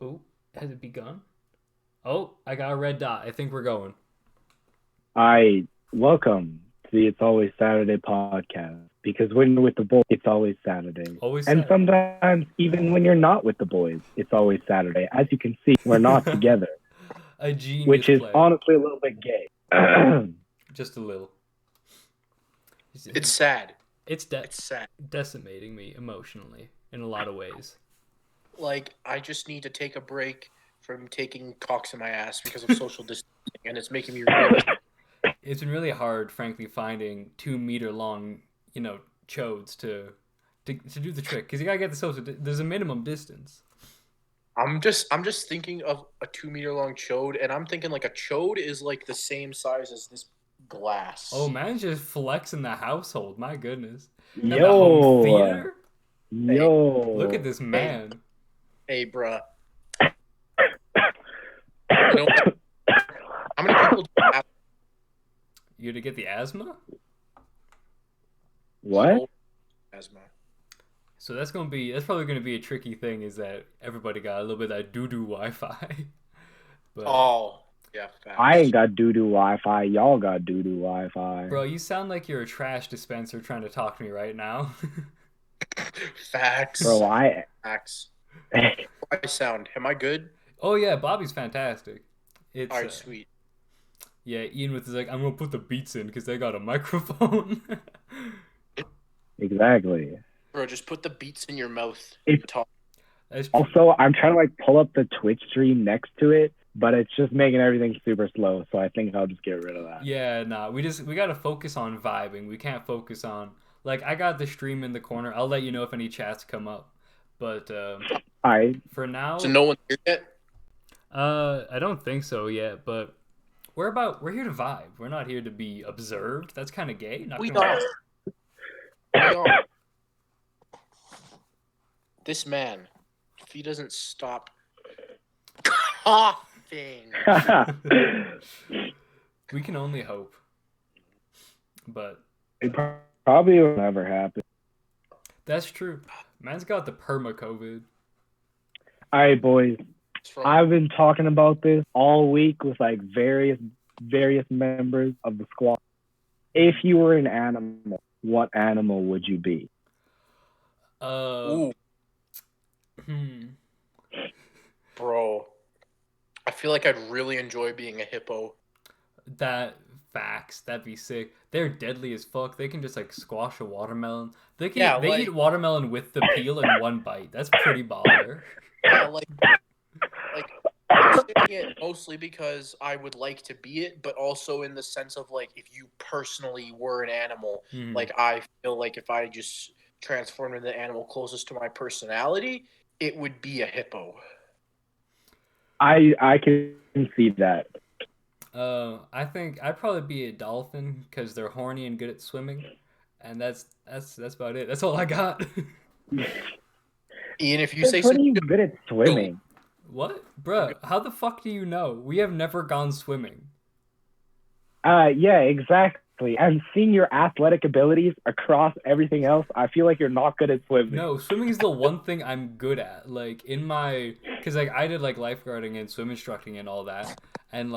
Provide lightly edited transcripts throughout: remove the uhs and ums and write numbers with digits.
Oh, has it begun? Oh, I got a red dot. I think we're going. I welcome to the It's Always Saturday podcast because when you're with the boys, it's always Saturday. Always And Saturday. sometimes, even when you're not with the boys, it's always Saturday. As you can see, we're not together, A genius which is play. honestly a little bit gay. Just a little. It's sad. It's It's sad. decimating me emotionally in a lot of ways. Like, I just need to take a break from taking cocks in my ass because of social distancing, and it's making me really. It's been really hard, frankly, finding 2 meter long, chodes to do the trick because you gotta get the social. There's a minimum distance. I'm just thinking of a 2 meter long chode, and I'm thinking like a chode is like the same size as this glass. Oh, man's just flexing the household. My goodness. Got the home Yo, theater. yo. Look at this man. Hey, bruh. You know, how many people do have You to get the asthma? What? asthma? So that's probably gonna be a tricky thing. Is that everybody got a little bit of that doo-doo Wi-Fi? But Oh, yeah, facts. I ain't got doo-doo Wi-Fi. Y'all got doo-doo Wi-Fi. bro, you sound like you're a trash dispenser trying to talk to me right now. Facts. Bro, Facts. I sound. Am I good? Oh yeah, Bobby's fantastic. It's All right, sweet. yeah. Ian with his like, I'm gonna put the beats in because they got a microphone. Exactly. Bro, just put the beats in your mouth. It's- and talk. That's true. Also, I'm trying to pull up the Twitch stream next to it, but it's just making everything super slow. So I think I'll just get rid of that. Yeah, nah. We gotta focus on vibing. We can't focus on I got the stream in the corner. I'll let you know if any chats come up. But for now, So no one's here yet? I don't think so yet. But we're here to vibe. We're not here to be observed. That's kind of gay. Not We gonna are. lie. We are. This man, if he doesn't stop coughing. We can only hope. But It probably will never happen. that's true. Man's got the perma COVID. All right, boys. It's from- I've been talking about this all week with various members of the squad. If you were an animal, what animal would you be? Ooh, bro. I feel like I'd really enjoy being a hippo. That facts. That'd be sick. They're deadly as fuck. They can just squash a watermelon. They eat watermelon with the peel in one bite. That's pretty baller. Yeah, I'm saying it mostly because I would like to be it, but also in the sense of if you personally were an animal, I feel like if I just transformed into the animal closest to my personality, it would be a hippo. I can see that. I think I'd probably be a dolphin because they're horny and good at swimming, and that's about it. That's all I got. Ian, if you They're say pretty something, good at swimming. What, bruh? How the fuck do you know? We have never gone swimming. Yeah, exactly. And seeing your athletic abilities across everything else, I feel like you're not good at swimming. No, swimming is the one thing I'm good at. Because I did lifeguarding and swim instructing and all that, and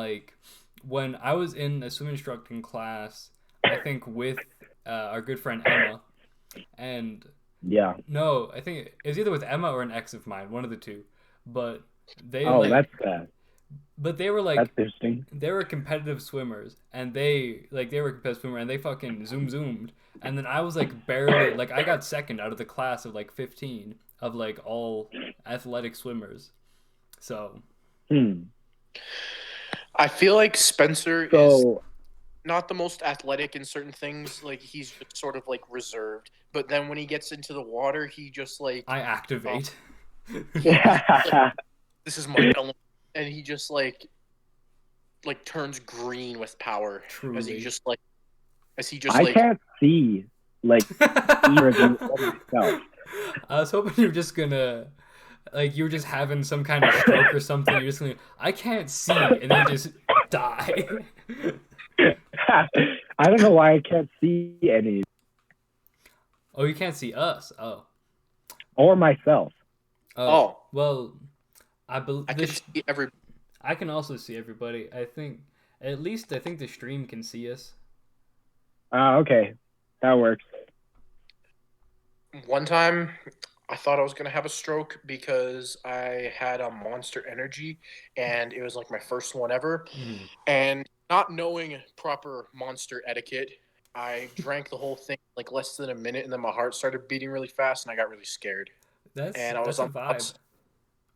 when I was in a swim instructing class, I think with our good friend Emma, and Yeah. no, I think it was either with Emma or an ex of mine, one of the two, but they That's bad. but they were That's interesting. they were competitive swimmers, and they were a competitive swimmer, and they fucking zoomed, and then I was barely I got second out of the class of 15 of all athletic swimmers, so. I feel like Spencer is So not the most athletic in certain things. He's just sort of reserved, but then when he gets into the water, he just I activate. yeah. this is my element, and he just turns green with power as he Truly. just I can't see either of you or myself. I was hoping you were just gonna you were just having some kind of stroke or something. You're just gonna I can't see, and then just die. I don't know why I can't see any Oh, you can't see us. Oh. or myself. Oh. Well, I bel I can see every. I can also see everybody. I think at least I think the stream can see us. Okay, that works. One time, I thought I was gonna have a stroke because I had a Monster Energy, and it was like my first one ever. Mm. And not knowing proper Monster etiquette, I drank the whole thing like less than a minute, and then my heart started beating really fast, and I got really scared. And I was That's a on the vibe. bus.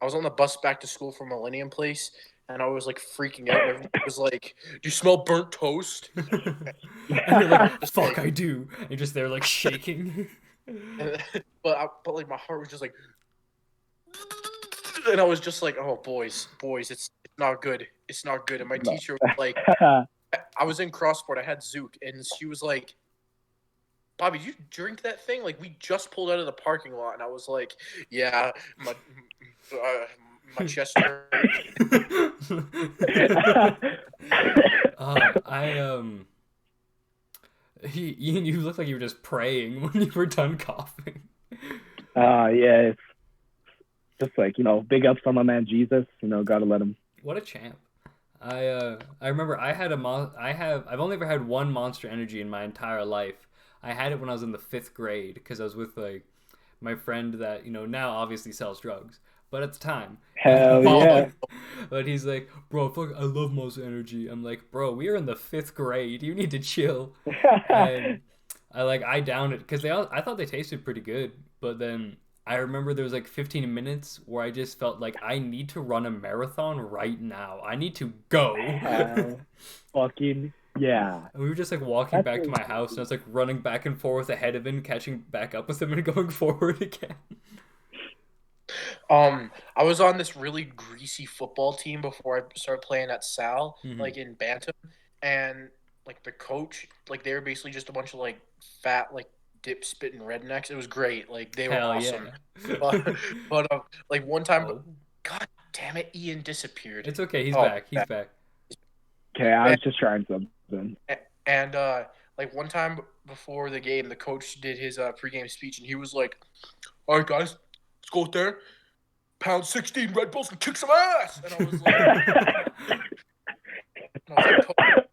I was on the bus back to school from Millennium Place, and I was like freaking out, and everybody was like, "Do you smell burnt toast?" And you're like, Just "Fuck, like, I do." And you're just there like shaking. and, but like my heart was just like, and I was just like, "Oh, boys, it's not good. It's not good." And my teacher was like, I was in cross sport. I had Zook, and she was like, "Bobby, did you drink that thing? Like, we just pulled out of the parking lot." And I was like, "Yeah, my chest hurt." I Ian, you looked like you were just praying when you were done coughing. Yeah, it's just like, big ups on my man Jesus. Gotta let him. What a champ. I remember I've only ever had one Monster Energy in my entire life. I had it when I was in the 5th grade because I was with like my friend that now obviously sells drugs, but at the time, Hell Oh, yeah. but he's like, bro, fuck, I love Monster Energy. I'm like, bro, we are in the 5th grade. You need to chill. And I downed it because I thought they tasted pretty good, but then I remember there was like 15 minutes where I just felt like I need to run a marathon right now. I need to go. Hell fucking yeah. And we were just like walking That's back to really my house, and I was like running back and forth ahead of him, catching back up with him, and going forward again. I was on this really greasy football team before I started playing at Sal, Mhm. like in Bantam, and like the coach, like they were basically just a bunch of like fat, like dip spitting rednecks. It was great. Like they were Hell awesome. yeah. But like one time, Oh, God damn it, Ian disappeared. it's okay. He's Oh, back. He's back. Okay, I was just trying something. and like one time before the game, the coach did his pregame speech, and he was like, "All right, guys, let's go out there, pound 16 Red Bulls, and kick some ass." And I was like, "Coach,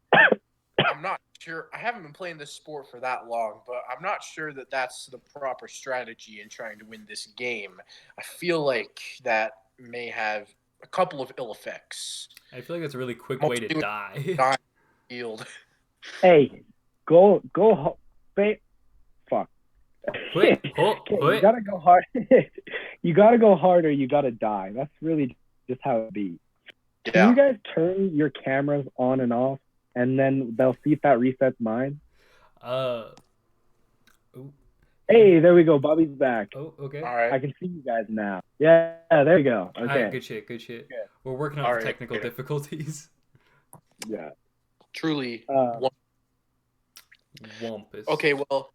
I'm not sure. I haven't been playing this sport for that long, but I'm not sure that that's the proper strategy in trying to win this game. I feel like that may have a couple of ill effects. I feel like it's a really quick way to Mostly die. not field." Hey, go, fuck. Quick, Okay, you quick. gotta go hard. You gotta go hard or you gotta die. That's really just how it be. Can you guys turn your cameras on and off, and then they'll see if that resets mine? Ooh. Hey, there we go. Bobby's back. Oh, okay. All right. I can see you guys now. Yeah, there you go. All right, Okay. good shit, good shit. Okay. We're working out All the right, technical okay. difficulties. Yeah. Truly. Wampus. Okay, well,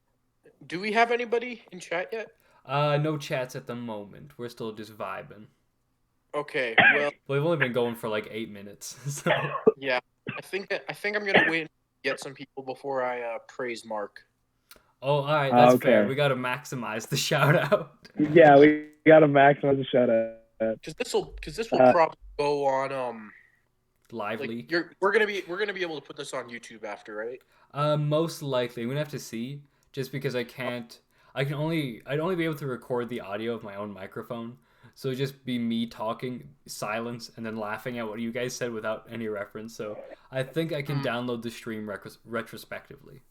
do we have anybody in chat yet? No chats at the moment. We're still just vibing. Okay, well, We've only been going for like 8 minutes, so. yeah. I think I'm gonna wait and get some people before I praise Mark. Oh, all right, that's Okay. fair. We gotta maximize the shout out. Yeah, we gotta maximize the shout out. Because this will probably go on Lively. like we're gonna be able to put this on YouTube after, right? Most likely. I'm gonna have to see. Just because I'd only be able to record the audio of my own microphone. So it'd just be me talking, silence, and then laughing at what you guys said without any reference. So I think I can download the stream retrospectively.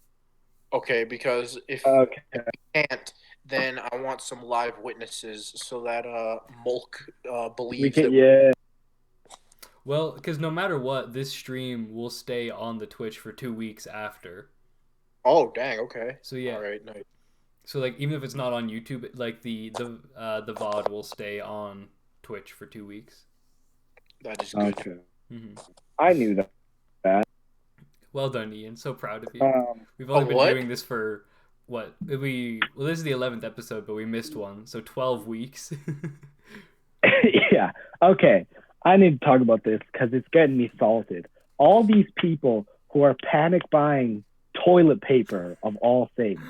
Okay, because if Okay. we can't, then I want some live witnesses so that Mulk believes that. Yeah. Well, because no matter what, this stream will stay on the Twitch for 2 weeks after. Oh dang! Okay. So yeah. All right. Nice. So like even if it's not on YouTube, like the VOD will stay on Twitch for 2 weeks. That is good. Okay. Mm-hmm. I knew that. Well done, Ian. So proud of you. We've only been doing this for what? Well, this is the 11th episode, but we missed one, so 12 weeks. Yeah. Okay. I need to talk about this because it's getting me salted. All these people who are panic buying toilet paper of all things.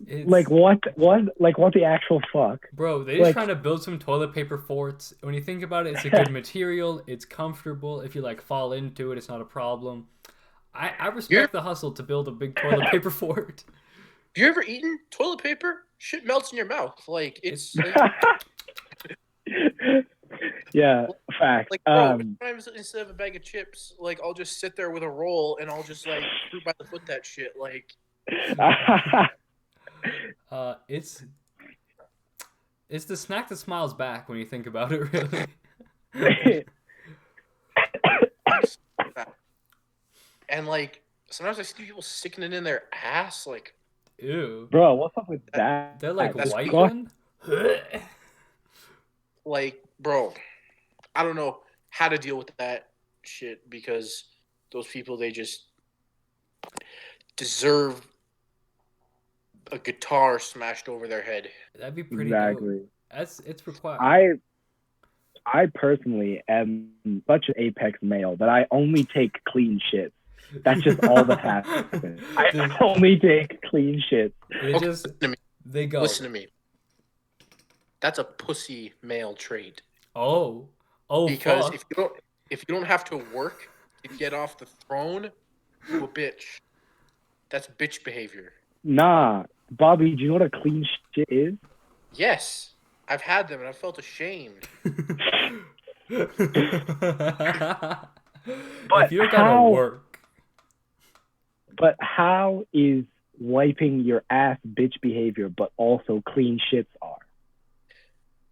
It's what the actual fuck? bro, they're just Like, trying to build some toilet paper forts. When you think about it, it's a good material. It's comfortable. If you like fall into it, it's not a problem. I You respect the hustle to build a big toilet paper fort. you ever eaten toilet paper? Shit melts in your mouth. Like It's yeah, fact. like bro. Sometimes instead of a bag of chips, like I'll just sit there with a roll and I'll just like fruit by the foot that shit. Like it's the snack that smiles back when you think about it, really. and like sometimes I see people sticking it in their ass. Like Ew. Bro, what's up with that? They're like That's wiping. like bro, I don't know how to deal with that shit because those people they just deserve a guitar smashed over their head. That'd be pretty Exactly. dope. It's required. I personally am such an apex male that I only take clean shits. That's just all that happens. I only take clean shits. They Okay, just listen to me. they go. Listen to me. That's a pussy male trait. Oh Because fuck. if you don't have to work to get off the throne, you a bitch. That's bitch behavior. Nah, Bobby, do you know what a clean shit is? Yes, I've had them and I felt ashamed. If But you don't gotta how- work, But how is wiping your ass bitch behavior, but also clean shits are?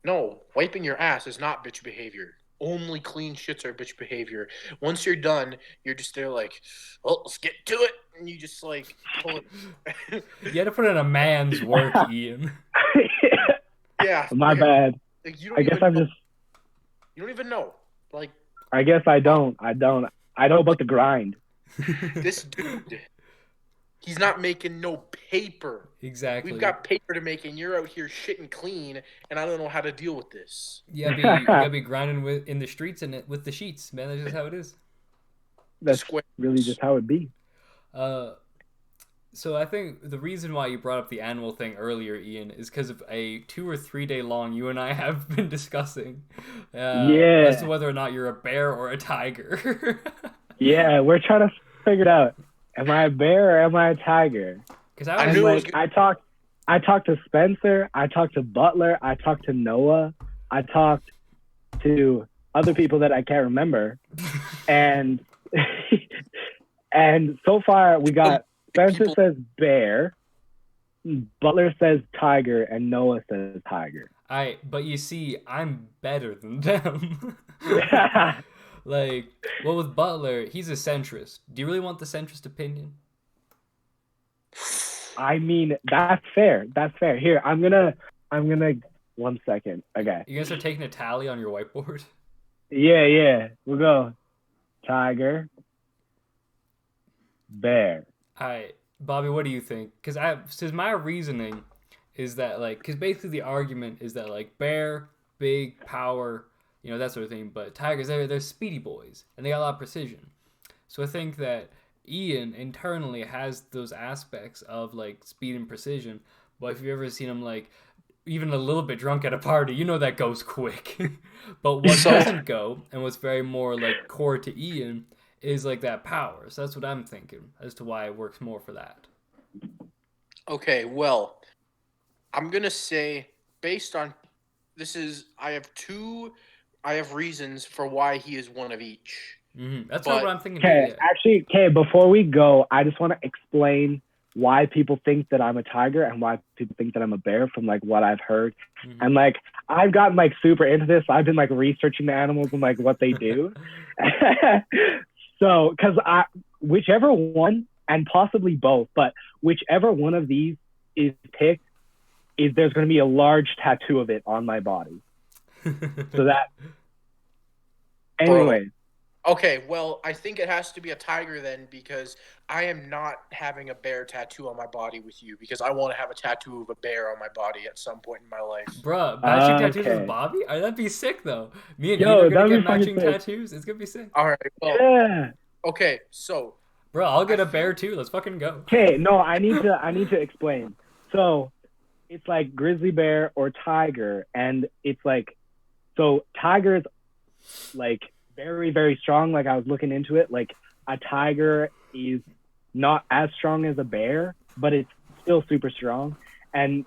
No, wiping your ass is not bitch behavior. Only clean shits are bitch behavior. Once you're done, you're just there like, well, let's get to it. And you just like pull it. you had to put in a man's work, Ian. Yeah. My bad. Like, you don't I guess even I'm know. just. You don't even know. Like, I guess I don't. I know about the grind. this dude, he's not making no paper. Exactly. We've got paper to make, and you're out here shitting clean, and I don't know how to deal with this. You gotta be grinding in the streets and with the sheets, man. That's just how it is. That's Squares. really just how it be. So I think the reason why you brought up the animal thing earlier, Ian, is because of a 2 or 3 day long you and I have been discussing as to whether or not you're a bear or a tiger. Yeah, we're trying to figure it out. Am I a bear or am I a tiger? Because I knew it was I talked to Spencer, I talked to Butler, I talked to Noah, I talked to other people that I can't remember, and and so far we got Spencer says bear, Butler says tiger, and Noah says tiger. But you see, I'm better than them. Like, well, with Butler, he's a centrist. Do you really want the centrist opinion? I mean, that's fair. That's fair. Here, I'm gonna 1 second. Okay. You gonna start taking a tally on your whiteboard? Yeah. We'll go. Tiger. Bear. Alright, Bobby, what do you think? Because my reasoning is that, like, because basically the argument is that, like, bear, big, power, that sort of thing, but tigers, they're speedy boys, and they got a lot of precision. So I think that Ian internally has those aspects of, like, speed and precision, but if you've ever seen him, like, even a little bit drunk at a party, that goes quick. But what doesn't go, and what's very more, like, core to Ian, is, like, that power. So that's what I'm thinking as to why it works more for that. Okay, well, I'm going to say, based on I have reasons for why he is one of each. Mm-hmm. That's not what I'm thinking. Okay, actually, before we go, I just want to explain why people think that I'm a tiger and why people think that I'm a bear from, like, what I've heard. Mm-hmm. And, like, I've gotten, like, super into this. I've been, like, researching the animals and, like, what they do. So, because whichever one, and possibly both, but whichever one of these is picked, there's going to be a large tattoo of it on my body. So that, anyway. Okay, well, I think it has to be a tiger then, because I am not having a bear tattoo on my body with you, because I want to have a tattoo of a bear on my body at some point in my life. Bruh, matching tattoos with Bobby? That'd be sick, though. Me and Ian are going to get matching tattoos. It's going to be sick. All right, well, yeah. Okay, so. Bro, I'll get a bear too. Let's fucking go. Okay, no, I need to explain. So it's like grizzly bear or tiger, and it's like, so tiger's like very, very strong. Like I was looking into it, like a tiger is not as strong as a bear, but it's still super strong. And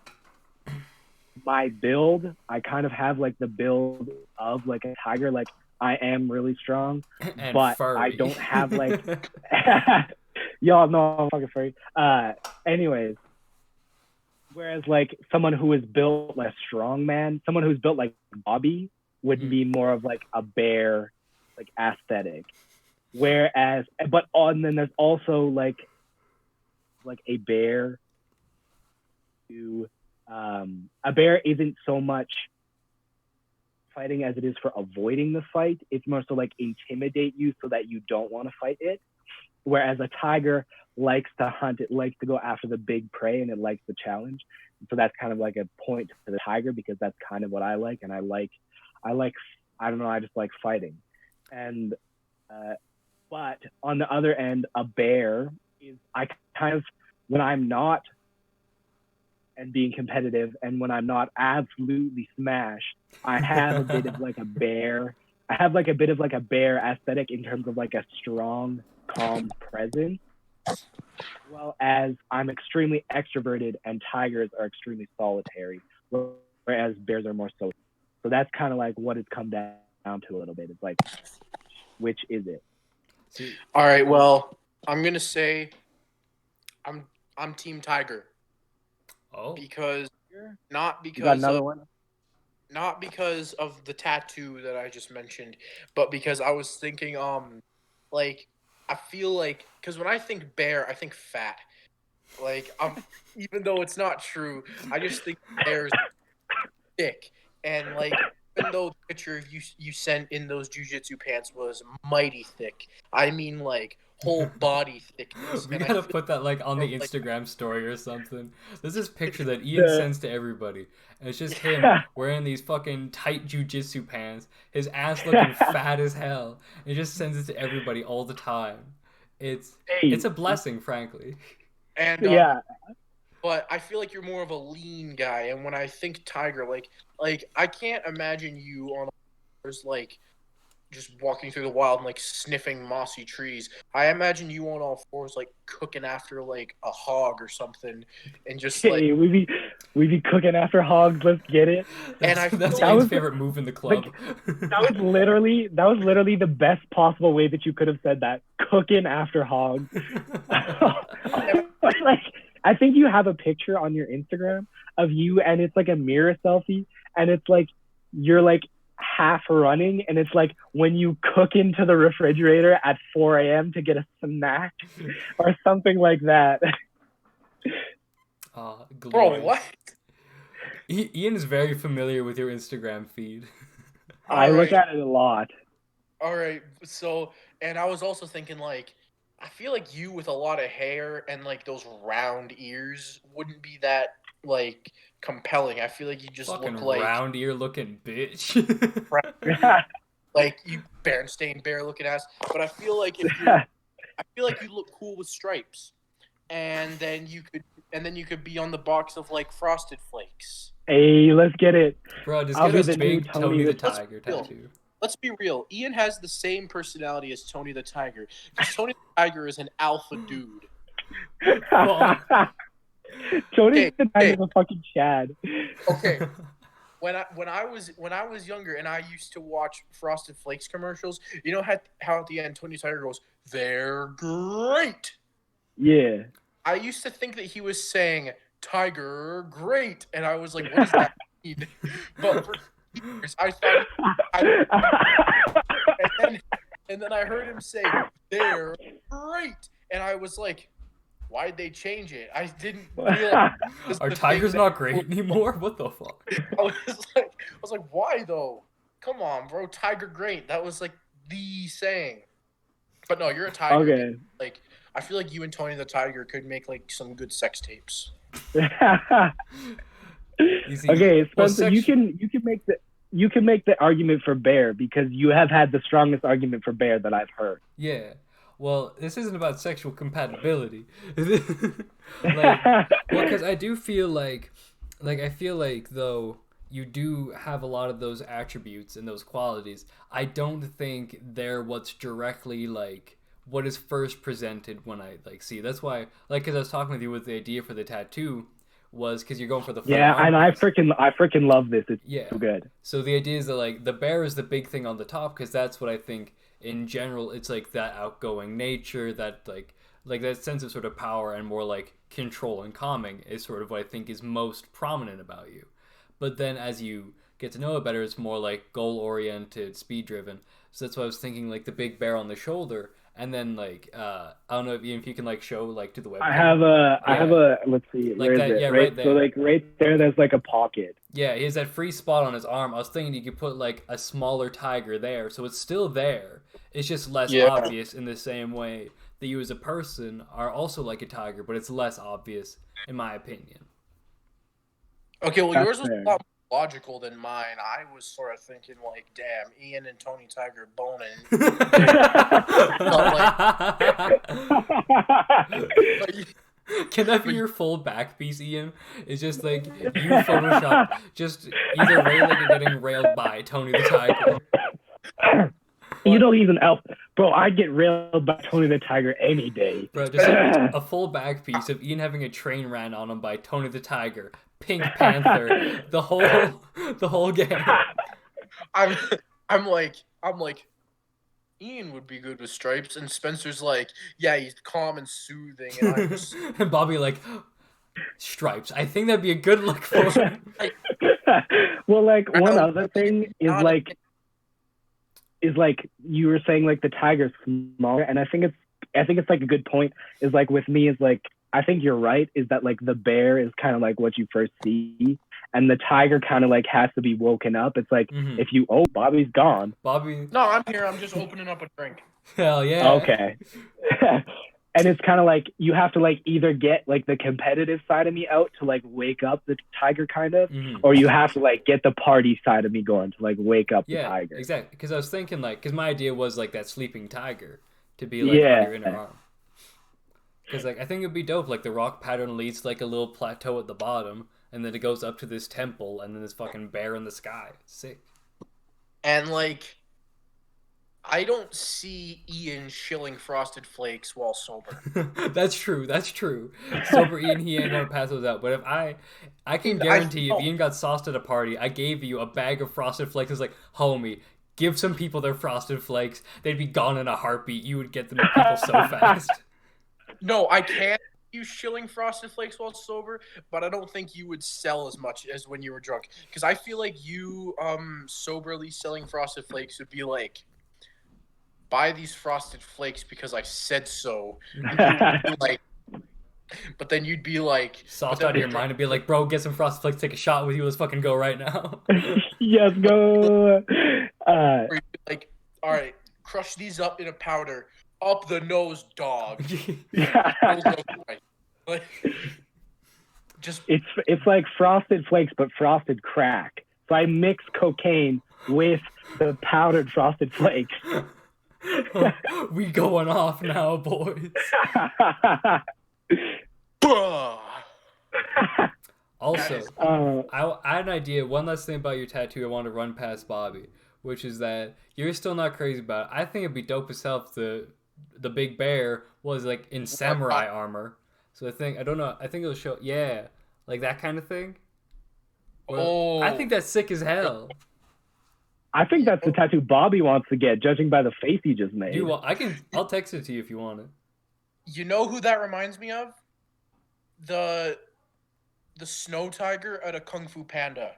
my build, I kind of have like the build of like a tiger. Like I am really strong, And but I furry. don't have like y'all know I'm fucking furry. Anyways, whereas like someone who is built like a strong man, someone who's built like Bobby would be more of like a bear like aesthetic. Whereas but on then there's also like a bear who a bear isn't so much fighting as it is for avoiding the fight. It's more so like intimidate you so that you don't want to fight it. Whereas a tiger likes to hunt, it likes to go after the big prey, and it likes the challenge. So that's kind of like a point to the tiger, because that's kind of what I like. And I don't know, I just like fighting. And but on the other end, a bear is, I kind of, when I'm not and being competitive, and when I'm not absolutely smashed, I have a bit of like a bear. I have like a bit of like a bear aesthetic in terms of like a strong, calm presence. Well, as I'm extremely extroverted and tigers are extremely solitary, whereas bears are more social. So that's kind of like what it's come down to a little bit. It's like, which is it? All right, well, I'm gonna say I'm Team Tiger. Oh. Because not You got because another of one? not because of the tattoo that I just mentioned, but because I was thinking like I feel like, because when I think bear, I think fat. Like even though it's not true, I just think bears thick, and like even though the picture you sent in those jujitsu pants was mighty thick, I mean like whole body thickness. We And I gotta feel put that like on the like Instagram story or something. There's this picture that Ian sends to everybody, and it's just him wearing these fucking tight jujitsu pants, his ass looking fat as hell, and he just sends it to everybody all the time. It's Hey, a blessing, frankly. and yeah. but I feel like you're more of a lean guy, and when I think tiger, like I can't imagine you on there's like just walking through the wild and like sniffing mossy trees. I imagine you on all fours like cooking after like a hog or something, and just like. Hey, we be cooking after hogs. Let's get it. And I That's feel Ian's was favorite move in the like club. that was literally the best possible way that you could have said that. Cooking after hogs. Like, I think you have a picture on your Instagram of you, and it's like a mirror selfie, and it's like you're like half running, and it's like when you cook into the refrigerator at 4 a.m. to get a snack or something like that. Oh, Bro, glorious. what? Ian is very familiar with your Instagram feed. I look Alright. at it a lot. All right. So, and I was also thinking, like, I feel like you with a lot of hair and like those round ears wouldn't be that like compelling. I feel like you just Fucking look like round ear looking bitch. like you Berenstain Bear looking ass. But I feel like I feel like you look cool with stripes, and then you could be on the box of like Frosted Flakes. Hey, let's get it. Bro, just I'll get be a the new big Tony the Tony. Tiger tattoo. Let's be real. Ian has the same personality as Tony the Tiger. Because Tony the Tiger is an alpha dude. Tony the Tiger's a fucking Chad. Okay. When I was younger and I used to watch Frosted Flakes commercials, you know how at the end Tony Tiger goes, "They're great." Yeah. I used to think that he was saying "Tiger great," and I was like, "What does that mean?" But for years, I thought, and then I heard him say, "They're great," and I was like, "Why'd they change it?" I didn't realize. Are tigers not great anymore? What the fuck? I was like, why though? Come on, bro. Tiger great. That was like the saying. But no, you're a tiger. Okay. Dude. Like, I feel like you and Tony the Tiger could make like some good sex tapes. Okay, Spencer, you can make the argument for bear, because you have had the strongest argument for bear that I've heard. Yeah. well, this isn't about sexual compatibility. Like, well, because I do feel like I feel like though you do have a lot of those attributes and those qualities. I don't think they're what's directly like what is first presented when I like see. That's why, like, because I was talking with you with the idea for the tattoo was because you're going for the full Yeah, arm and piece. I freaking love this. It's Yeah. so good. So the idea is that like the bear is the big thing on the top because that's what I think in general. It's like that outgoing nature, that like that sense of sort of power and more like control and calming is sort of what I think is most prominent about you. But then as you get to know it better, it's more like goal oriented, speed driven. So that's why I was thinking like the big bear on the shoulder, and then like I don't know if you can like show like to the webcam. I have Yeah, a, let's see, like where is that. it? Yeah, Right, right so there. like right there, there's like a pocket. Yeah, he has that free spot on his arm. I was thinking you could put like a smaller tiger there, so it's still there. It's just less Yeah. obvious in the same way that you as a person are also like a tiger, but it's less obvious, in my opinion. Okay, well, That's yours was fair. a lot more logical than mine. I was sort of thinking like, damn, Ian and Tony Tiger boning. Like, Can that be your full back piece, Ian? It's just like you Photoshop just either railing or getting railed by Tony the Tiger. You know he's an elf, bro. I'd get railed by Tony the Tiger any day. Bro, just a full back piece of Ian having a train ran on him by Tony the Tiger, Pink Panther, the whole game. I'm, I'm like, Ian would be good with stripes, and Spencer's like, yeah, he's calm and soothing, and I'm just And Bobby like stripes. I think that'd be a good look for him. Well, like I one know, other thing is not like you were saying like the tiger's smaller, and I think it's like a good point. Is like with me is like I think you're right. Is that like the bear is kind of like what you first see, and the tiger kind of like has to be woken up. It's like Mhm. if you Bobby's gone. Bobby, no, I'm here. I'm just opening up a drink. hell yeah. Okay. And it's kind of like you have to like either get like the competitive side of me out to like wake up the tiger kind of, Mhm. or you have to like get the party side of me going to like wake up the Yeah, tiger. exactly. Because I was thinking like, because my idea was like that sleeping tiger to be like on Yeah. your inner arm. Because like I think it'd be dope. Like the rock pattern leads to like a little plateau at the bottom, and then it goes up to this temple, and then this fucking bear in the sky. Sick. And like, I don't see Ian shilling Frosted Flakes while sober. That's true. That's true. Sober Ian, he ain't gonna pass those out. But if I can guarantee if Ian got sauced at a party, I gave you a bag of Frosted Flakes. It's like, homie, give some people their Frosted Flakes. They'd be gone in a heartbeat. You would get them to people so fast. No, I can't use shilling Frosted Flakes while sober, but I don't think you would sell as much as when you were drunk. Because I feel like you soberly selling Frosted Flakes would be like, buy these Frosted Flakes because I said so. Like, but then you'd be like, Sauced out of your mind and be like, bro, get some Frosted Flakes, take a shot with you. Let's fucking go right now. Yes, go. or you'd be like, all right, crush these up in a powder, up the nose, dog. Like, just It's like Frosted Flakes, but frosted crack. So I mix cocaine with the powdered Frosted Flakes. We going off now, boys. Also, I had an idea. One last thing about your tattoo I want to run past Bobby, which is that you're still not crazy about it. I think it'd be dope as hell if the big bear was like in samurai armor. So I don't know. I think it'll show. Yeah, like that kind of thing. Well, I think that's sick as hell. I think that's the tattoo Bobby wants to get, judging by the face he just made. Dude, well, I'll text it to you if you want it. You know who that reminds me of? The snow tiger at a Kung Fu Panda.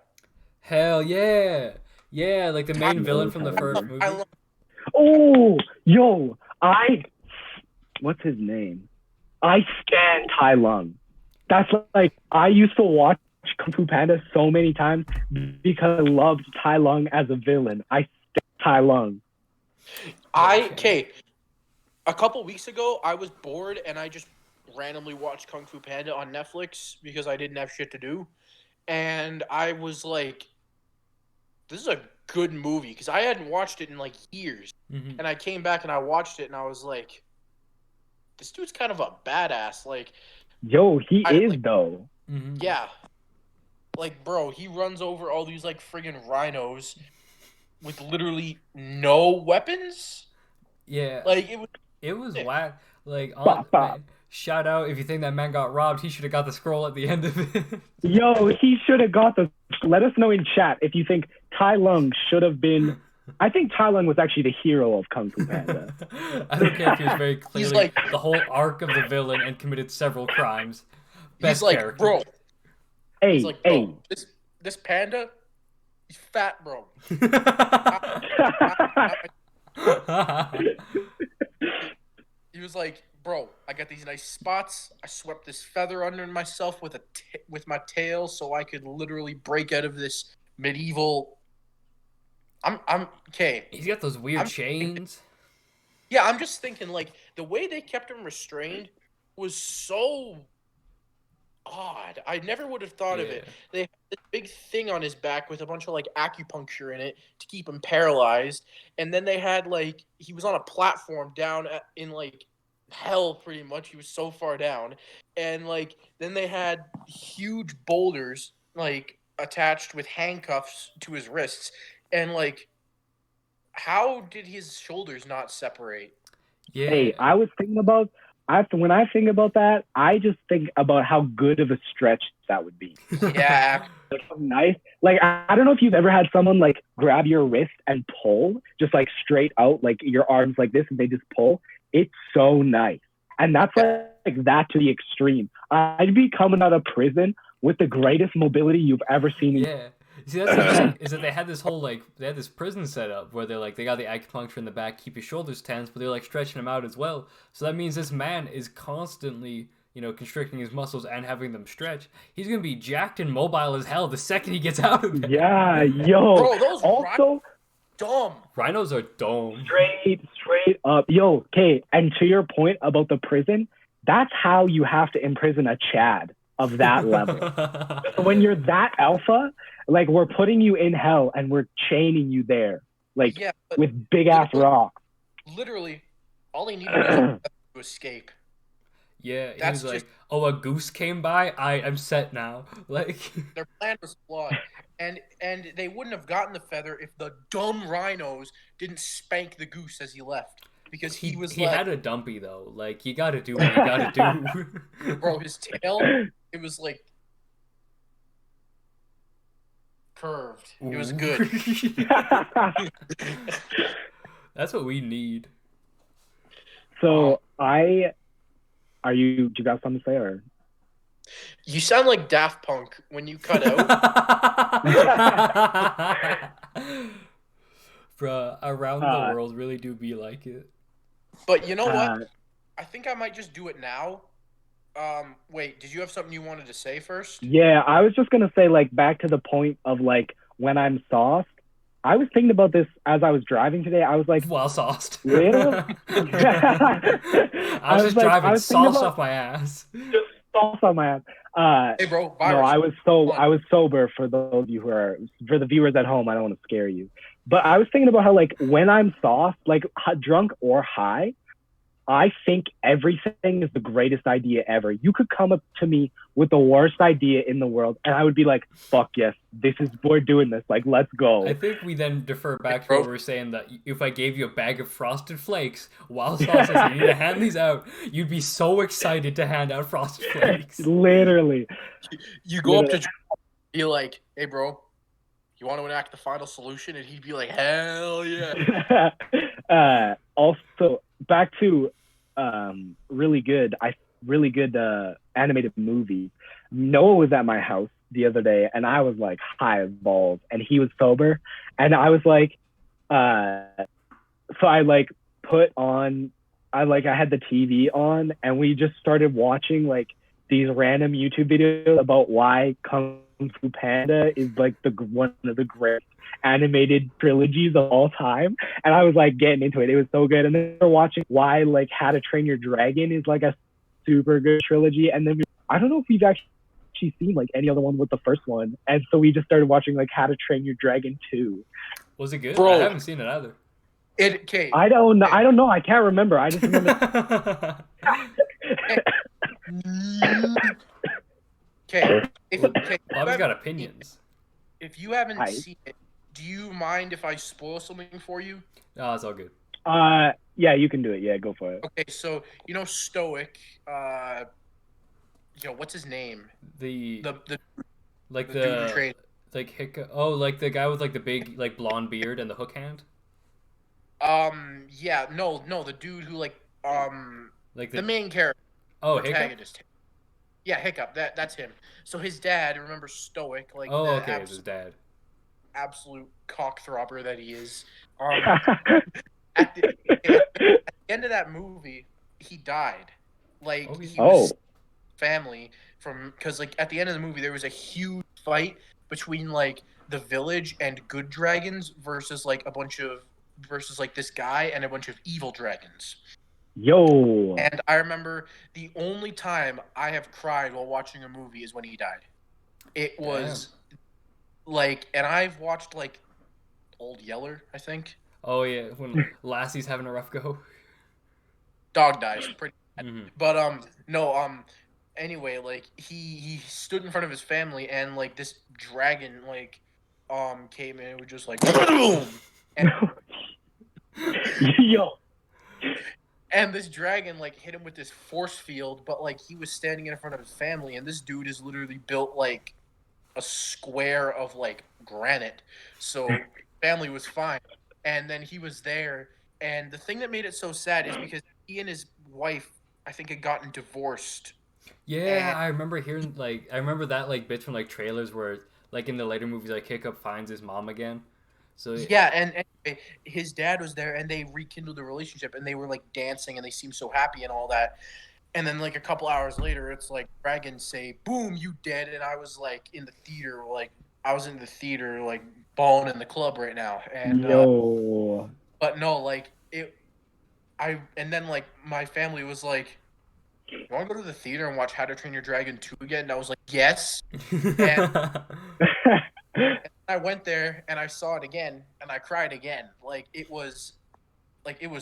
Hell yeah. Yeah, like the main villain from the first movie. Oh, yo, what's his name? I stan Tai Lung. That's like, I used to watch Kung Fu Panda so many times because I loved Tai Lung as a villain. I stan Tai Lung. A couple weeks ago, I was bored and I just randomly watched Kung Fu Panda on Netflix because I didn't have shit to do. And I was like, this is a good movie because I hadn't watched it in like years. Mm-hmm. And I came back and I watched it and I was like, this dude's kind of a badass. Like, Yo, he is like, though. yeah, like, bro, he runs over all these like friggin' rhinos with literally no weapons. Yeah, Like, it was sick. whack. Like on Bop, bop. man, shout out if you think that man got robbed, he should have got the scroll at the end of it. Yo, he should have got the. Let us know in chat if you think Tai Lung should have been. I think Tai Lung was actually the hero of Kung Fu Panda. I don't care if he was very He's clearly like, the whole arc of the villain and committed several crimes. he's Best like, character. bro. He's Hey, like, hey. bro, this panda, he's fat, bro. He was like, bro, I got these nice spots. I swept this feather under myself with with my tail, so I could literally break out of this medieval. I'm okay. He's got those weird chains. Yeah, I'm just thinking like the way they kept him restrained was so odd. I never would have thought of it. They had this big thing on his back with a bunch of like acupuncture in it to keep him paralyzed, and then they had like he was on a platform down in like hell pretty much. He was so far down, and like then they had huge boulders like attached with handcuffs to his wrists, and like how did his shoulders not separate? Yeah. Hey, I was thinking about. When I think about that, I just think about how good of a stretch that would be. Yeah. Like, nice. Like, I don't know if you've ever had someone like grab your wrist and pull, just like straight out, like your arms like this, and they just pull. It's so nice, and that's like that to the extreme. I'd be coming out of prison with the greatest mobility you've ever seen. Yeah. See, that's the thing, is that they had this whole, like, they had this prison setup where they're, like, they got the acupuncture in the back, keep your shoulders tense, but they're, like, stretching them out as well. So that means this man is constantly, you know, constricting his muscles and having them stretch. He's going to be jacked and mobile as hell the second he gets out of there. Yeah, yo. Bro, those also, dumb. Rhinos are dumb. Straight up. Yo, okay, and to your point about the prison, that's how you have to imprison a Chad of that level. So when you're that alpha, like we're putting you in hell and we're chaining you there, like with big ass rocks. Literally, all he needed was to escape. Yeah, he's like, oh, a goose came by. I'm set now. Like their plan was flawed, and they wouldn't have gotten the feather if the dumb rhinos didn't spank the goose as he left. Because he had a dumpy though. Like you got to do what you got to do. Bro, his tail, it was like curved. Ooh. It was good. That's what we need. So do you got something to say or? You sound like Daft Punk when you cut out. Bruh, around the world really do be like it. But you know what? I think I might just do it now. Wait, did you have something you wanted to say first? Yeah, I was just gonna say, like, back to the point of like when I'm sauced. I was thinking about this as I was driving today. I was like, while sauced. I was just driving sauce off my ass. Just sauce on my ass. Hey, bro. No, I was sober. For those of you for the viewers at home, I don't want to scare you. But I was thinking about how, like, when I'm sauced, like drunk or high, I think everything is the greatest idea ever. You could come up to me with the worst idea in the world, and I would be like, fuck yes, we're doing this. Like, let's go. I think we then defer back to what we were saying, that if I gave you a bag of Frosted Flakes while sauce says you need to hand these out, you'd be so excited to hand out Frosted Flakes. Literally. You go up to be like, hey, bro, you want to enact the final solution? And he'd be like, hell yeah. Also, back to really good animated movie. Noah was at my house the other day, and I was like high as balls, and he was sober, and I was like, so I like put on, I had the TV on, and we just started watching like these random YouTube videos about why Kung Fu Panda is like one of the great animated trilogies of all time, and I was like getting into it. It was so good. And then we're watching why like How to Train Your Dragon is like a super good trilogy, and then I don't know if we've actually seen like any other one with the first one, and so we just started watching like How to Train Your Dragon 2. Was it good? Bro, I haven't seen it either. Okay. I don't know. Okay. I don't know. I can't remember. I just remember. Okay. If Well, okay, Bobby's got opinions. if you haven't I seen it, do you mind if I spoil something for you? Oh, it's all good. yeah, you can do it. Yeah, go for it. Okay, so you know Stoic, what's his name? The The like the dude who the trained. like Hick. Oh, like the guy with like the big like blonde beard and the hook hand. Yeah, no, the dude who Like the the main character, oh Hiccup. protagonist. Yeah, Hiccup. That's him. So his dad, remember Stoic, like Oh, the okay, it's his dad. absolute cockthropper that he is. Um, at the, at the end of that movie, he died. Like Okay. he was Oh, family from because like at the end of the movie there was a huge fight between like the village and good dragons versus like a bunch of versus like this guy and a bunch of evil dragons. yo, And I remember the only time I have cried while watching a movie is when he died. It Damn. was like, and I've watched like Old Yeller, I think. Oh yeah, when Lassie's having a rough go. Dog dies pretty bad. Hmm. But no anyway, like he stood in front of his family and like this dragon like came in and was just like boom and yo, and this dragon like hit him with this force field, but like he was standing in front of his family and this dude is literally built like a square of like granite. So family was fine. And then he was there. And the thing that made it so sad is because he and his wife, I think, had gotten divorced. Yeah, And I remember hearing I remember that like bits from like trailers where like in the later movies like Hiccup finds his mom again. So yeah, and anyway, his dad was there and they rekindled the relationship and they were like dancing and they seemed so happy and all that. And then like a couple hours later, it's like dragons say, "Boom, you dead!" And I was like in the theater, like I was in the theater, like balling in the club right now. And yo. but no, like and then like my family was like, "You want to go to the theater and watch How to Train Your Dragon 2 again?" And I was like, "Yes." And I went there and I saw it again and I cried again. Like it was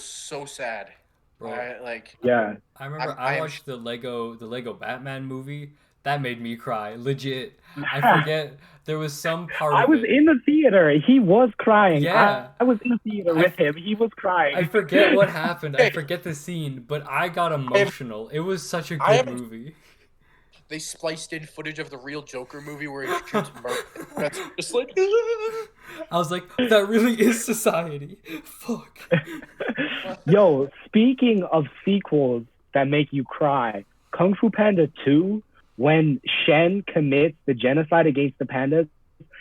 so sad. Bro, I like Yeah. I remember I I am watched the Lego Batman movie. That made me cry. Legit. I forget there was some part I of was it. in the theater. He was crying. Yeah. I was in the theater I with him. He was I crying. forget what happened. I okay. forget the scene, but I got I have emotional. It was such a I good haven't movie. they spliced in footage of the real Joker movie where he shoots Murray. That's just like I was like, that really is society. Fuck. Yo, speaking of sequels that make you cry, Kung Fu Panda 2, when Shen commits the genocide against the pandas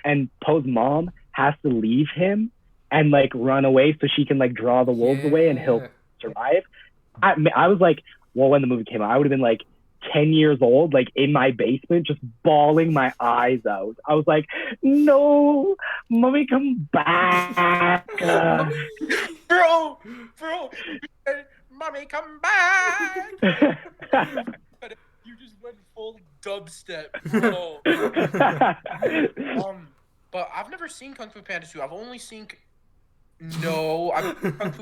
and Po's mom has to leave him and like run away so she can like draw the wolves away and he'll Yeah. survive. I was like, well, when the movie came out, I would have been like 10 years old, like in my basement, just bawling my eyes out. I was like, no, mommy, come back. bro, bro, mommy, come back. You just went full dubstep, bro. But I've never seen Kung Fu Panda 2. I've only seen no, I've seen Kung Fu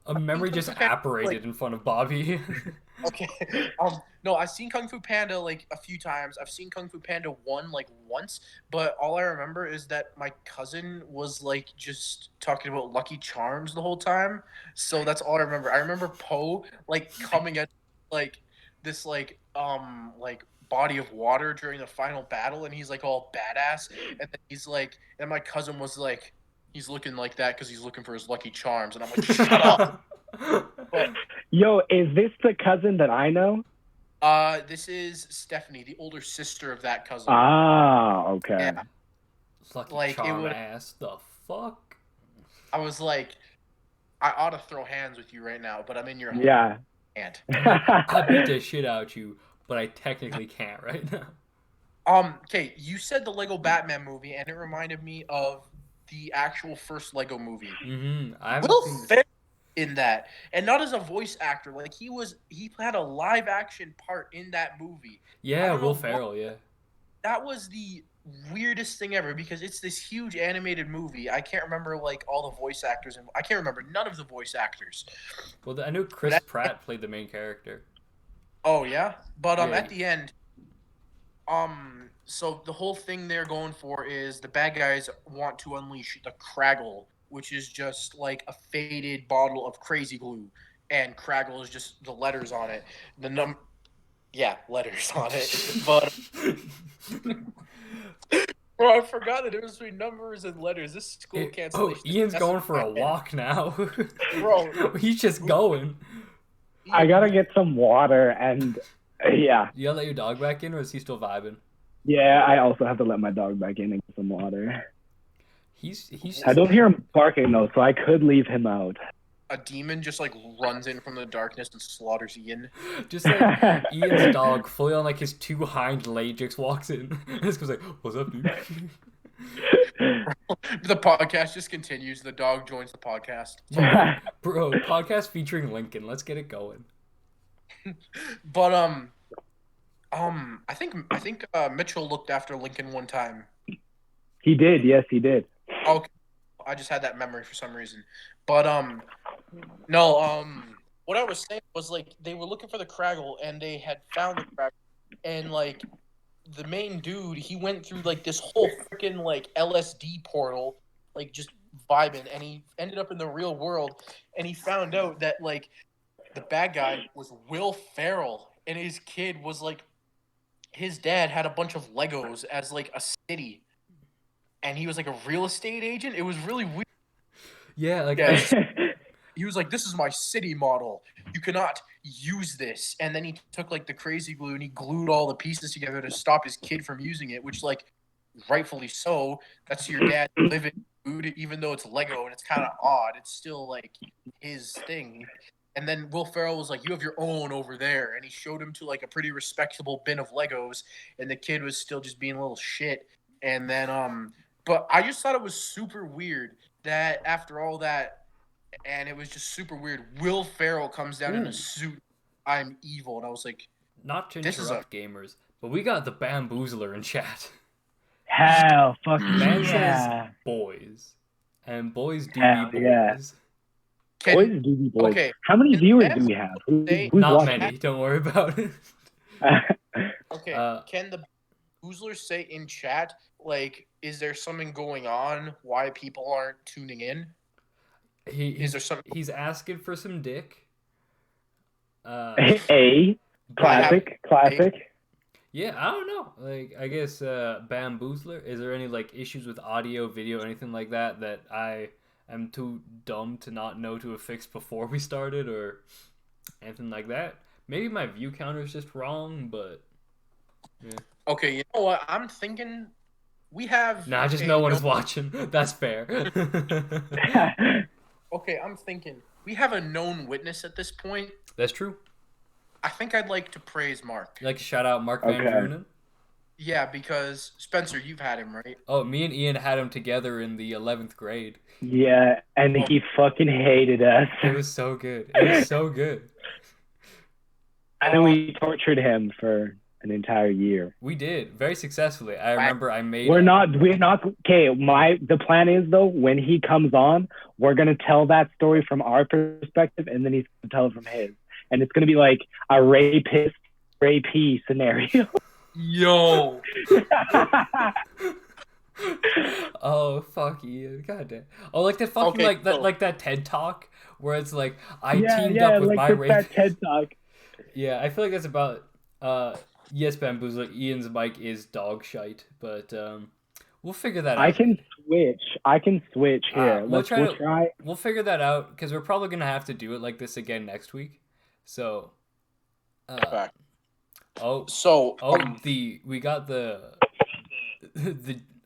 A I've seen memory Kung just Fu Panda like apparated in front of Bobby. okay. No, I've seen Kung Fu Panda like a few times. I've seen Kung Fu Panda 1 like once, but all I remember is that my cousin was like just talking about Lucky Charms the whole time. So that's all I remember. I remember Poe like coming at like this like body of water during the final battle and he's like all badass and then he's like and my cousin was like he's looking like that cuz he's looking for his Lucky Charms and I'm like shut up. But Yo, is this the cousin that I know? this is Stephanie, the older sister of that cousin. Ah, okay. Yeah, Lucky like it Charm would. ass. The fuck? I was like, I ought to throw hands with you right now, but I'm in your Yeah. hand. I beat the shit out you, but I technically can't right now. Okay, you said the Lego Batman movie, and it reminded me of the actual first Lego movie. I haven't Will seen this. Ferrell in that, and not as a voice actor. Like he had a live action part in that movie. I Yeah, don't know Will why. Ferrell, yeah. That was the weirdest thing ever because it's this huge animated movie. I can't remember like all the voice actors, and I can't remember none of the voice actors. Well, I knew Chris Pratt played the main character. Oh yeah, but Yeah, at the end, so the whole thing they're going for is the bad guys want to unleash the Craggle, which is just like a faded bottle of crazy glue, and Craggle is just the letters on it. Yeah, letters on it. But bro, I forgot the difference between numbers and letters. This school cancellation. Ian's going for a walk now. Bro, he's just going. I gotta get some water and yeah. You gotta let your dog back in, or is he still vibing? Yeah, I also have to let my dog back in and get some water. He's I don't hear him barking though, so I could leave him out. A demon just like runs in from the darkness and slaughters Ian. Just like Ian's dog, fully on like his two hind legs, just walks in. This goes like, "What's up, dude?" The podcast just continues. The dog joins the podcast. Bro, podcast featuring Lincoln. Let's get it going. But I think Mitchell looked after Lincoln one time. He did, yes, he did. Okay, I just had that memory for some reason. But no, what I was saying was like they were looking for the Craggle and they had found the Craggle, and like the main dude, he went through like this whole freaking like LSD portal, like just vibing, and he ended up in the real world, and he found out that like the bad guy was Will Ferrell, and his kid was like his dad had a bunch of Legos as like a city, and he was like a real estate agent. It was really weird. Yeah, like he was like, "This is my city model. You cannot use this." And then he took like the crazy glue and he glued all the pieces together to stop his kid from using it, which like rightfully so. That's your dad living food, even though it's Lego and it's kind of odd. It's still like his thing. And then Will Ferrell was like, "You have your own over there," and he showed him to like a pretty respectable bin of Legos, and the kid was still just being a little shit. And then but I just thought it was super weird that after all that, and it was just super weird, Will Ferrell comes down in a suit, "I'm evil," and I was like, not to interrupt gamers, but we got the Bamboozler in chat. Hell, fuck Man yeah. says boys, and boys do Hell be boys. yeah. Boys do be boys. Okay. How many viewers do we have? Who's not watching? many. Don't worry about it. Okay. Can the Boozlers say in chat, like, is there something going on? Why people aren't tuning in? Is there something? He's asking for some dick. Classic. Yeah, I don't know. Like, I guess Bamboozler. Is there any like issues with audio, video, anything like that that I am too dumb to not know to have fixed before we started, or anything like that? Maybe my view counter is just wrong, but yeah. Okay, you know what? I'm thinking we have. Nah, just no one is watching. That's fair. Okay, I'm thinking we have a known witness at this point. That's true. I think I'd like to praise Mark. You like to shout out Mark Van Drunen? Yeah, because Spencer, you've had him, right? Oh, me and Ian had him together in the 11th grade. Yeah, and he fucking hated us. It was so good. It was so good. And then we tortured him for an entire year. We did very successfully. I remember I made. We're not okay. The plan is though, when he comes on, we're gonna tell that story from our perspective, and then he's gonna tell it from his, and it's gonna be like a rapee scenario. Yo. Oh fuck you! God damn. Oh, like that fucking like that TED Talk where it's like I teamed up with my rape. That TED Talk. Yeah, I feel like that's about. Yes, Bamboozler. Ian's mic is dog shite, but we'll figure that out. I can switch here. We'll try. We'll figure that out because we're probably gonna have to do it like this again next week. So. We got the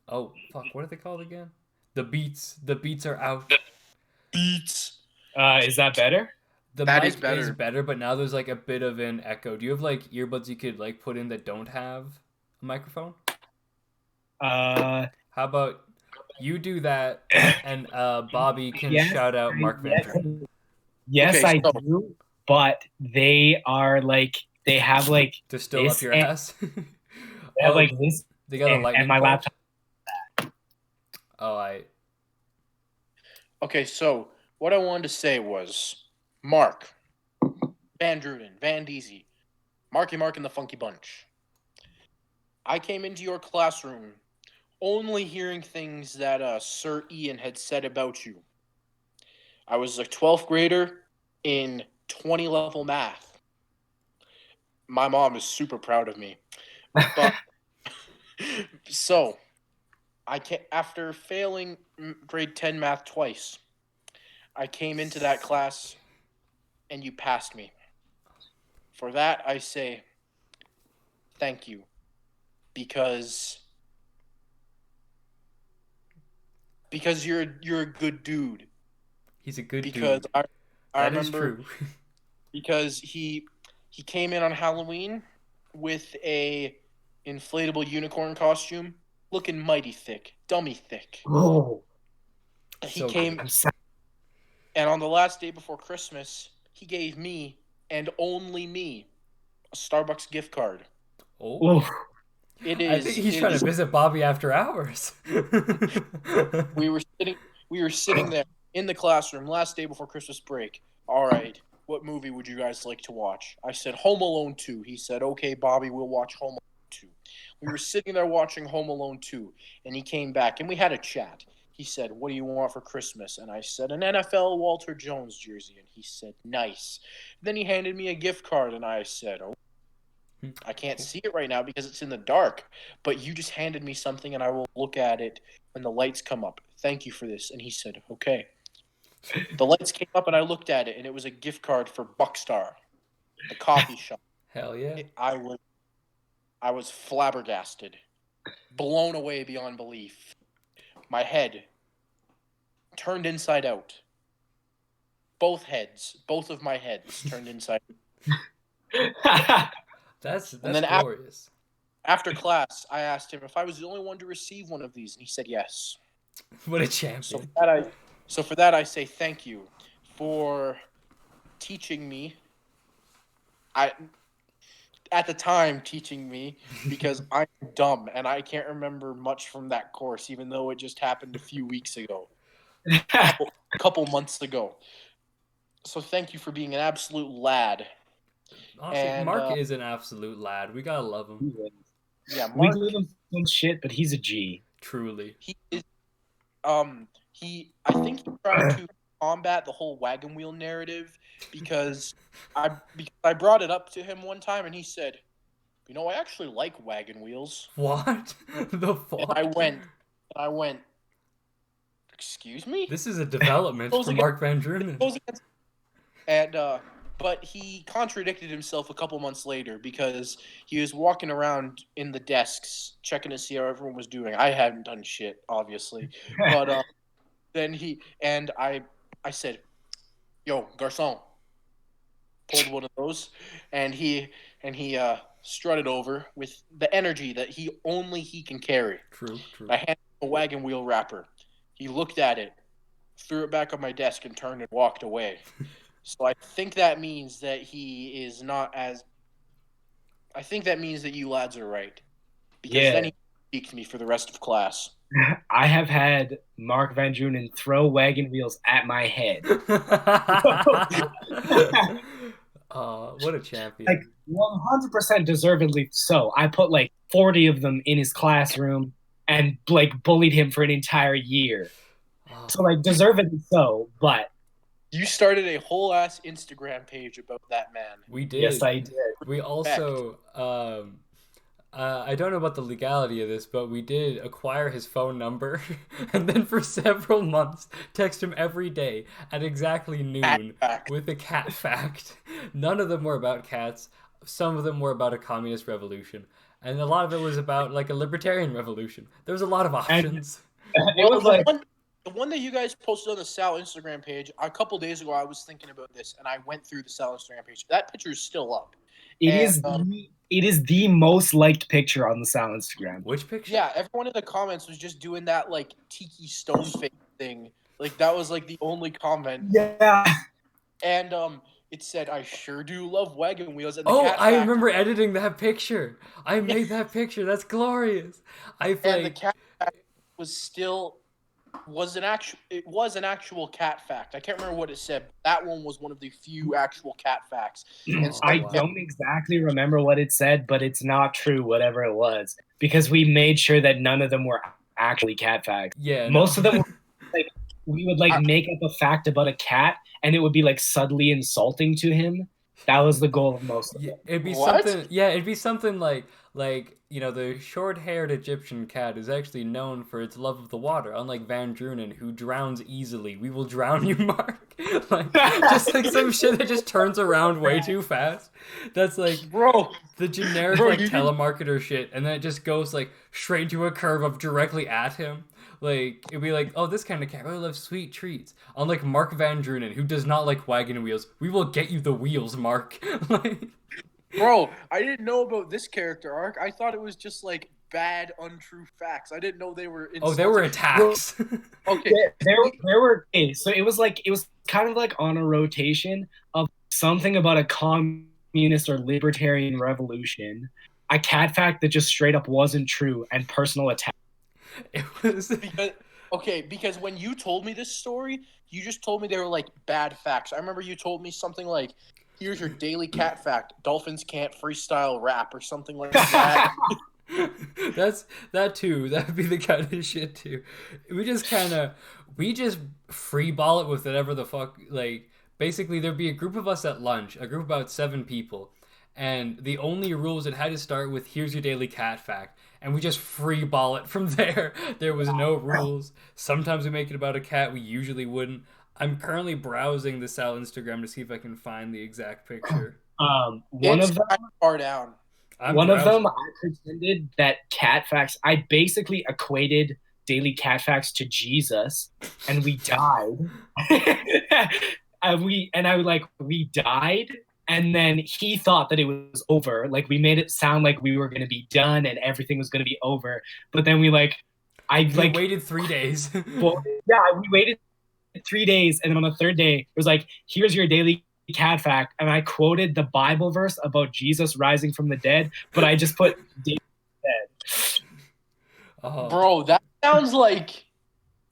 oh fuck, what are they called again? The beats are out. Beats. Is that better? The that mic is better, but now there's like a bit of an echo. Do you have like earbuds you could like put in that don't have a microphone? How about you do that, and Bobby can shout out Mark Van Drunen. Yes, I do, but they are like they have like to still up your ass. They have like this They got a lightning and my port? laptop. Oh, Okay, so what I wanted to say was Mark, Van Druden, Van Deezy, Marky Mark and the Funky Bunch. I came into your classroom only hearing things that Sir Ian had said about you. I was a 12th grader in 20 level math. My mom is super proud of me. But so after failing grade 10 math twice, I came into that class and you passed me. For that, I say thank you because you're a good dude. he's a good Because dude. I That is remember true. because he came in on Halloween with a inflatable unicorn costume, looking mighty thick, dummy thick. Oh, He So came, good. I'm sorry. and on the last day before Christmas, he gave me and only me a Starbucks gift card. Oh. Oof. I think he's trying to visit Bobby after hours. We were sitting there in the classroom last day before Christmas break. All right, what movie would you guys like to watch? I said Home Alone 2. He said, "Okay, Bobby, we'll watch Home Alone 2." We were sitting there watching Home Alone 2, and he came back and we had a chat. He said, "What do you want for Christmas?" And I said, "An NFL Walter Jones jersey." And he said, "Nice." Then he handed me a gift card, and I said, "Oh, I can't see it right now because it's in the dark, but you just handed me something and I will look at it when the lights come up. Thank you for this." And he said, "Okay." The lights came up and I looked at it and it was a gift card for Buckstar, the coffee shop. Hell yeah. I was flabbergasted, blown away beyond belief. My head turned inside out. Both of my heads turned inside out. That's And then glorious. after class, I asked him if I was the only one to receive one of these, and he said yes. What a So champion. for that, I say thank you for teaching me. At the time, teaching me because I'm dumb and I can't remember much from that course, even though it just happened a few weeks ago, a couple months ago. So thank you for being an absolute lad. Honestly, And Mark is an absolute lad. We gotta love him. yeah, We Mark, gave him some shit, but he's a G. Truly. he is. I think he tried to combat the whole wagon wheel narrative because I brought it up to him one time and he said, "You know, I actually like wagon wheels." What? The fuck? And I went, "Excuse me?" This is a development Goes for against- Mark Van Drunen. And but he contradicted himself a couple months later because he was walking around in the desks checking to see how everyone was doing. I hadn't done shit, obviously, but then I said, "Yo, garçon," pulled one of those, and he strutted over with the energy that he can carry. True. I handed him a wagon wheel wrapper. He looked at it, threw it back on my desk, and turned and walked away. So I think that means that he is not as. I think that means that you lads are right, because then he speaks me for the rest of class. I have had Mark Van Drunen throw wagon wheels at my head. What a champion. Like 100% deservedly so. I put like 40 of them in his classroom and like bullied him for an entire year. So like deservedly so, but you started a whole ass Instagram page about that man. We did. Yes, I did. We also I don't know about the legality of this, but we did acquire his phone number and then for several months text him every day at exactly noon with a cat fact. None of them were about cats. Some of them were about a communist revolution. And a lot of it was about like a libertarian revolution. There was a lot of options. It was like the one that you guys posted on the Sal Instagram page a couple days ago. I was thinking about this, and I went through the Sal Instagram page. That picture is still up. It is the most liked picture on the Sal Instagram. Which picture? Yeah, everyone in the comments was just doing that like tiki stone face thing. Like that was like the only comment. Yeah. And it said, "I sure do love wagon wheels." And the Oh, cat I fact, remember editing that picture. I made that picture. That's glorious. and the cat fact was an actual cat fact. I can't remember what it said. But that one was one of the few actual cat facts. And so, I don't exactly remember what it said, but it's not true, whatever it was, because we made sure that none of them were actually cat facts. Yeah, Most of them were like, we would like make up a fact about a cat, and it would be like subtly insulting to him. That was the goal of most of them. it'd be What? something. Yeah, it'd be something like the short-haired Egyptian cat is actually known for its love of the water, unlike Van Drunen, who drowns easily. We will drown you, Mark. Like just like some shit that just turns around way too fast. That's like bro, the generic Bro, like you didn't- telemarketer shit, and then it just goes like straight to a curve up directly at him. Like it'd be like, oh, this kind of cat really loves sweet treats. Unlike Mark Van Drunen, who does not like wagon wheels, we will get you the wheels, Mark. Like, bro, I didn't know about this character arc. I thought it was just like bad, untrue facts. I didn't know they were. oh, there were attacks. Okay, There were okay, so it was kind of like on a rotation of something about a communist or libertarian revolution, a cat fact that just straight up wasn't true, and personal attack. It was because when you told me this story, you just told me they were like bad facts. I remember you told me something like, "Here's your daily cat fact: dolphins can't freestyle rap," or something like that. that's that too. That'd be the kind of shit too. We just free ball it with whatever the fuck. Like basically, there'd be a group of us at lunch, a group of about 7 people, and the only rules it had to start with, "Here's your daily cat fact," and we just free ball it from there. There was no rules. Sometimes we make it about a cat. We usually wouldn't. I'm currently browsing the Sal Instagram to see if I can find the exact picture. One It's of them, kind of far down. one of them, I pretended that cat facts. I basically equated daily cat facts to Jesus, and we died. We died, and then he thought that it was over. Like we made it sound like we were gonna be done and everything was gonna be over. But then we waited 3 days. well, yeah, we waited 3 days, and then on the third day, it was like, "Here's your daily cat fact," and I quoted the Bible verse about Jesus rising from the dead, but I just put David dead. Bro, that sounds like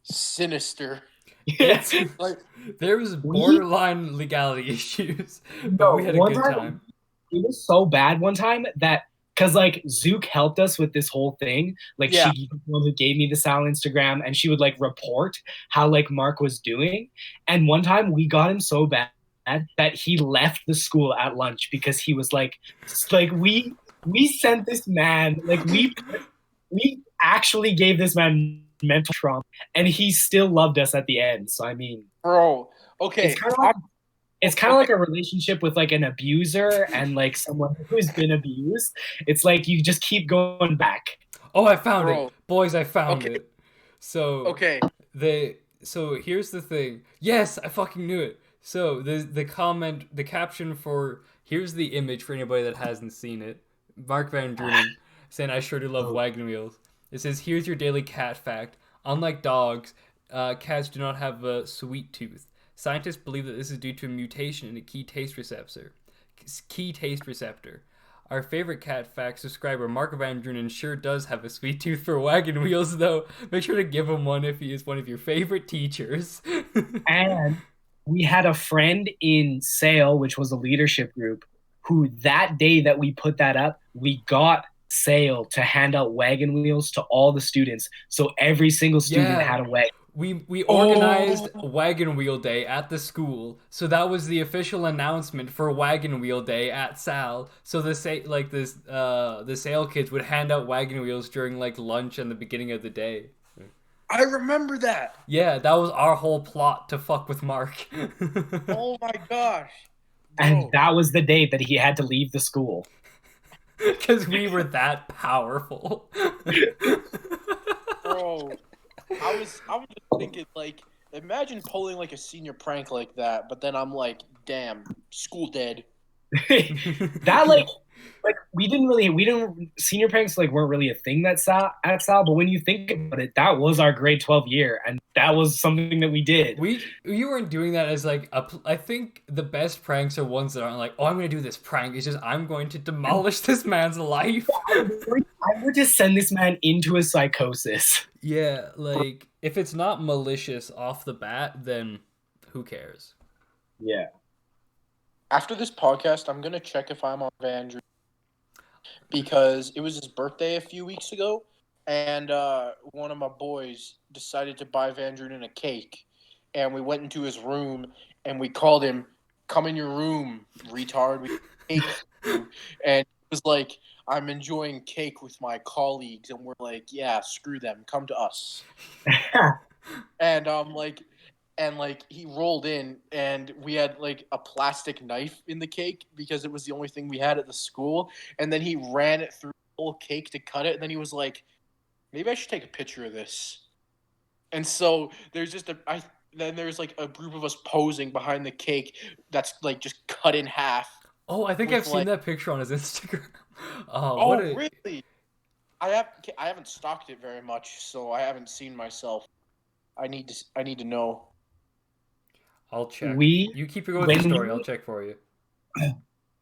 sinister. It's, Like, there was borderline legality issues, but No, we had a one good time- time. It was so bad one time that because like Zook helped us with this whole thing. Like Yeah. she was the one who gave me the Sal Instagram, and she would like report how like Mark was doing. And one time we got him so bad that he left the school at lunch because he was like we sent this man, like we actually gave this man mental trauma, and he still loved us at the end. So I mean, bro, okay. it's kind of like a relationship with like an abuser and like someone who's been abused. It's like you just keep going back. Oh, I found Bro. it. Boys, I found Okay. it. So Okay. so here's the thing. Yes, I fucking knew it. So the caption for, here's the image for anybody that hasn't seen it. Mark Van Drunen saying, "I sure do love wagon wheels." It says, "Here's your daily cat fact. Unlike dogs, cats do not have a sweet tooth. Scientists believe that this is due to a mutation in a key taste receptor. Our favorite cat fact subscriber, Mark Van Drunen, sure does have a sweet tooth for wagon wheels, though. Make sure to give him one if he is one of your favorite teachers." And we had a friend in Sale, which was a leadership group, who that day that we put that up, we got Sale to hand out wagon wheels to all the students. So every single student Yeah. had a wagon. We organized Wagon Wheel Day at the school, so that was the official announcement for Wagon Wheel Day at Sal. So the Sale kids would hand out wagon wheels during like lunch and the beginning of the day. I remember that. Yeah, that was our whole plot to fuck with Mark. Oh my gosh. And Bro. that was the day that he had to leave the school. Because we were that powerful. Bro, I was just thinking, like, imagine pulling like a senior prank like that, but then I'm like, damn, school dead. That like like we didn't senior pranks like weren't really a thing at Sal, but when you think about it, that was our grade 12 year, and that was something that we did. You weren't doing that as like I think the best pranks are ones that aren't like, oh, I'm gonna do this prank. It's just I'm going to demolish this man's life. I would just send this man into a psychosis. Yeah, like if it's not malicious off the bat, then who cares? Yeah. After this podcast, I'm gonna check if I'm on Vandrew because it was his birthday a few weeks ago, and one of my boys decided to buy Vandrew a cake, and we went into his room and we called him, "Come in your room, retard." We cake, and it was like, "I'm enjoying cake with my colleagues," and we're like, "Yeah, screw them, come to us." And he rolled in, and we had like a plastic knife in the cake because it was the only thing we had at the school. And then he ran it through the whole cake to cut it. And then he was like, "Maybe I should take a picture of this." And so there's just then there's like a group of us posing behind the cake that's like just cut in half. Oh, I think I've seen that picture on his Instagram. Oh, really? I haven't stalked it very much, so I haven't seen myself. I need to know. I'll check. You keep going with the story. I'll check for you.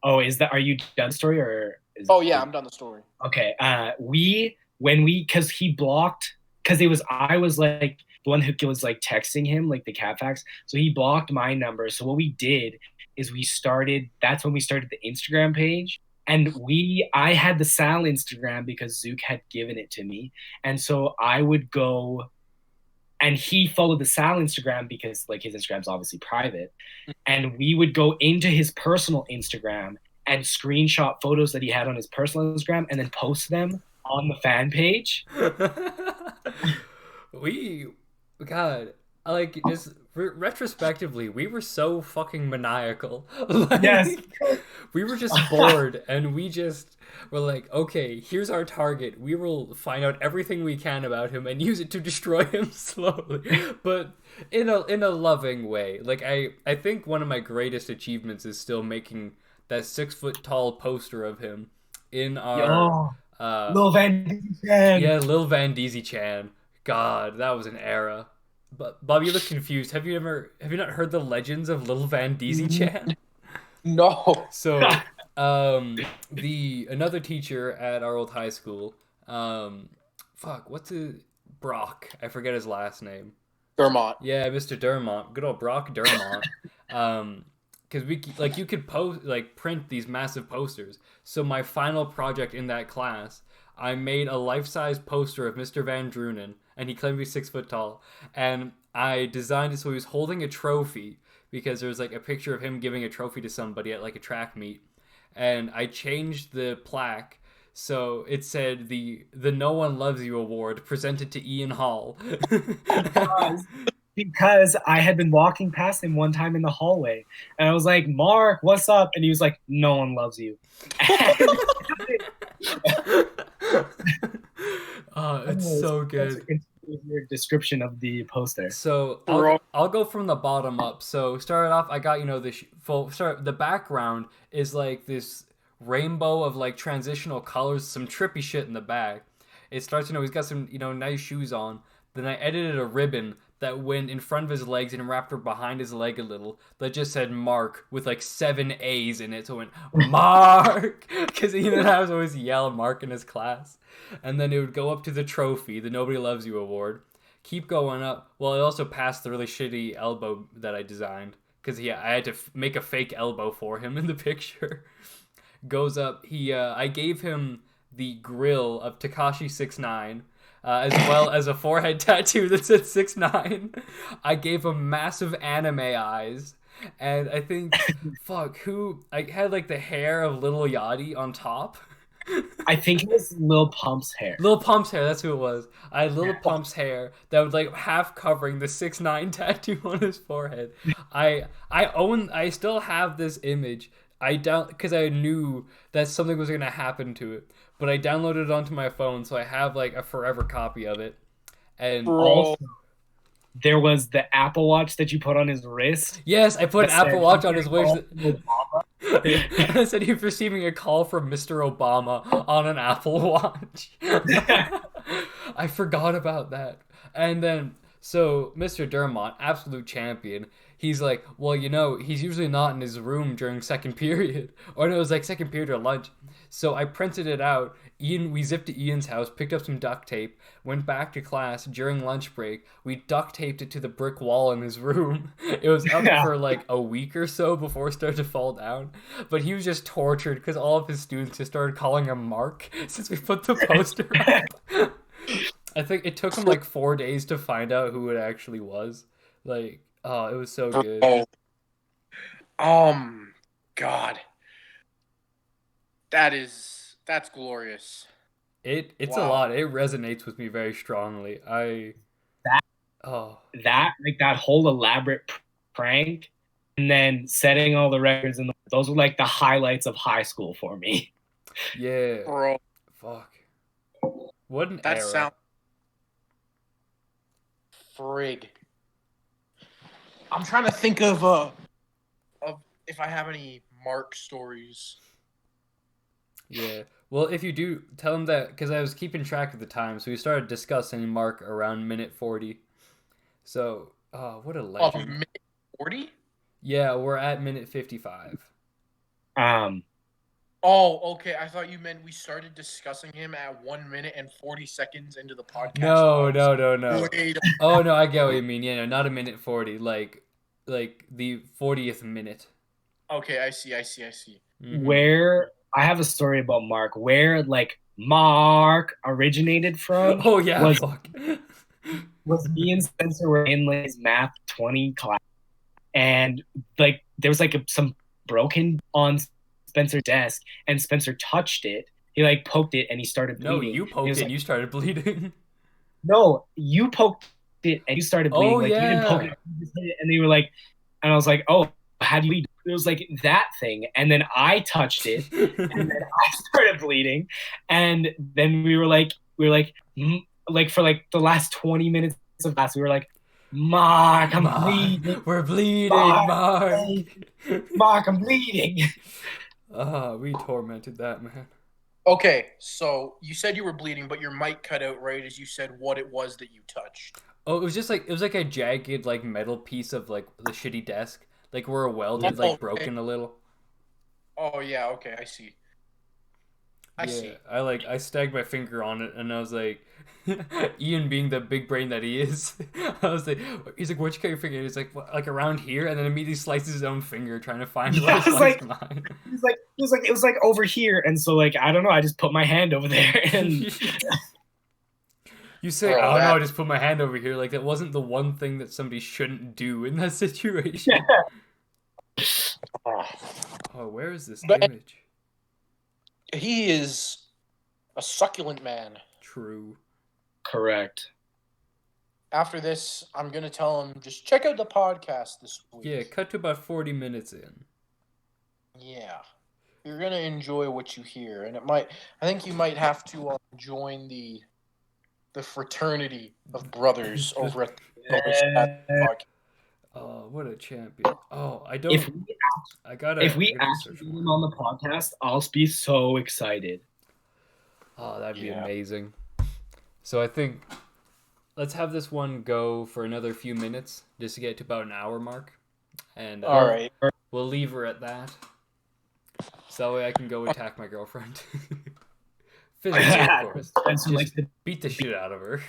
Oh, are you done the story or? I'm done the story. Okay. Because he blocked, because I was like the one who was like texting him like the cat facts, so he blocked my number. So what we did is that's when we started the Instagram page, and I had the Sal Instagram because Zook had given it to me, and so I would go. And he followed the Sal Instagram because like his Instagram's obviously private. And we would go into his personal Instagram and screenshot photos that he had on his personal Instagram and then post them on the fan page. Just retrospectively, we were so fucking maniacal. Like, yes. We were just bored, and we just were like, okay, here's our target. We will find out everything we can about him and use it to destroy him slowly, but in a loving way. Like I think one of my greatest achievements is still making that 6 foot tall poster of him in our Lil Van Deezy Chan. Yeah, Lil Van Deezy Chan. God, that was an era. But Bob, you look confused. Have you not heard the legends of Lil Van Deezy Chan? No. So, another teacher at our old high school, Brock? I forget his last name. Dermott. Yeah, Mr. Dermott. Good old Brock Dermott. Because you could print these massive posters. So my final project in that class, I made a life-size poster of Mr. Van Drunen, and he claimed to be 6 foot tall. And I designed it so he was holding a trophy, because there was like a picture of him giving a trophy to somebody at like a track meet. And I changed the plaque so it said the No One Loves You Award presented to Ian Hall. Because I had been walking past him one time in the hallway, and I was like, "Mark, what's up?" And he was like, "No one loves you." It's so good. Your description of the poster. So I'll go from the bottom up. So started off, I got the background is like this rainbow of like transitional colors, some trippy shit in the back. It starts, he's got some nice shoes on. Then I edited a ribbon that went in front of his legs and wrapped her behind his leg a little, that just said Mark with like 7 A's in it. So it went Mark, because I was always yell Mark in his class. And then it would go up to the trophy, the Nobody Loves You award. Keep going up. Well, it also passed the really shitty elbow that I designed, because I had to make a fake elbow for him in the picture. Goes up. I gave him the grill of Tekashi 6ix9ine. As well as a forehead tattoo that said 6ix9ine. I gave him massive anime eyes. And I think, I had like the hair of Lil Yachty on top. I think it was Lil Pump's hair. Lil Pump's hair, that's who it was. I had Lil Pump's hair that was like half covering the 6ix9ine tattoo on his forehead. I still have this image. Because I knew that something was going to happen to it. But I downloaded it onto my phone, so I have like a forever copy of it. And also, there was the Apple Watch that you put on his wrist. Yes, I put an Apple Watch on his wrist. And I said he was receiving a call from Mr. Obama on an Apple Watch. I forgot about that. And then, so Mr. Dermott, absolute champion, he's like, well, he's usually not in his room during second period. Or no, it was like second period or lunch. So I printed it out. We zipped to Ian's house, picked up some duct tape, went back to class during lunch break. We duct taped it to the brick wall in his room. It was up for like a week or so before it started to fall down. But he was just tortured because all of his students just started calling him Mark since we put the poster up. I think it took him like 4 days to find out who it actually was. Like, oh, it was so good. God. That's glorious. It's a lot. It resonates with me very strongly. That whole elaborate prank and then setting all the records those were like the highlights of high school for me. Yeah. Bro. Fuck. What an that era. Sound frig. I'm trying to think of if I have any Mark stories. Yeah. Well, if you do, tell him that, because I was keeping track of the time, so we started discussing Mark around minute 40. So, what a legend. Minute 40? Yeah, we're at minute 55. Oh, okay. I thought you meant we started discussing him at 1 minute and 40 seconds into the podcast. No. Wait. Oh, no, I get what you mean. Yeah, no, not a minute 40. Like the 40th minute. Okay, I see. Mm-hmm. Where I have a story about Mark, where like Mark originated from. Oh yeah, was me and Spencer were in like his math 20 class, and like there was like some broken on Spencer's desk, and Spencer touched it. He like poked it, and he started bleeding. No, you poked it, and you started bleeding. No, you poked it, and you started bleeding. Oh like, yeah. You didn't poke it, you just hit it, and they were like, and I was like, oh, how do you bleed? It was like that thing, and then I touched it, and then I started bleeding, and then we were like for like the last 20 minutes of class, we were like, Mark, I'm bleeding. We're bleeding, Mark. Mark, I'm bleeding. We tormented that man. Okay, so you said you were bleeding, but your mic cut out right as you said what it was that you touched. Oh, it was like a jagged like metal piece of like the shitty desk. Like where a weld had like broken a little. Oh yeah, okay, I see. I see. I stabbed my finger on it, and I was like, Ian being the big brain that he is, I was like, he's like, where'd you cut your finger? He's like, what, like around here, and then immediately slices his own finger trying to find where he sliced mine. He was like, it was like over here, and so like I don't know, I just put my hand over there, and you say, oh no, I just put my hand over here. Like that wasn't the one thing that somebody shouldn't do in that situation. Oh, where is this image? He is a succulent man. True. Correct. After this, I'm going to tell him, just check out the podcast this week. Yeah, cut to about 40 minutes in. Yeah. You're going to enjoy what you hear. And I think you might have to join the fraternity of brothers over at the podcast. Oh, what a champion. Oh, I don't... If we actually get him on the podcast, I'll be so excited. Oh, that'd be amazing. So I think let's have this one go for another few minutes just to get to about an hour mark. And all right. We'll leave her at that. So that way I can go attack my girlfriend. Physically, of course. Just beat the shit out of her.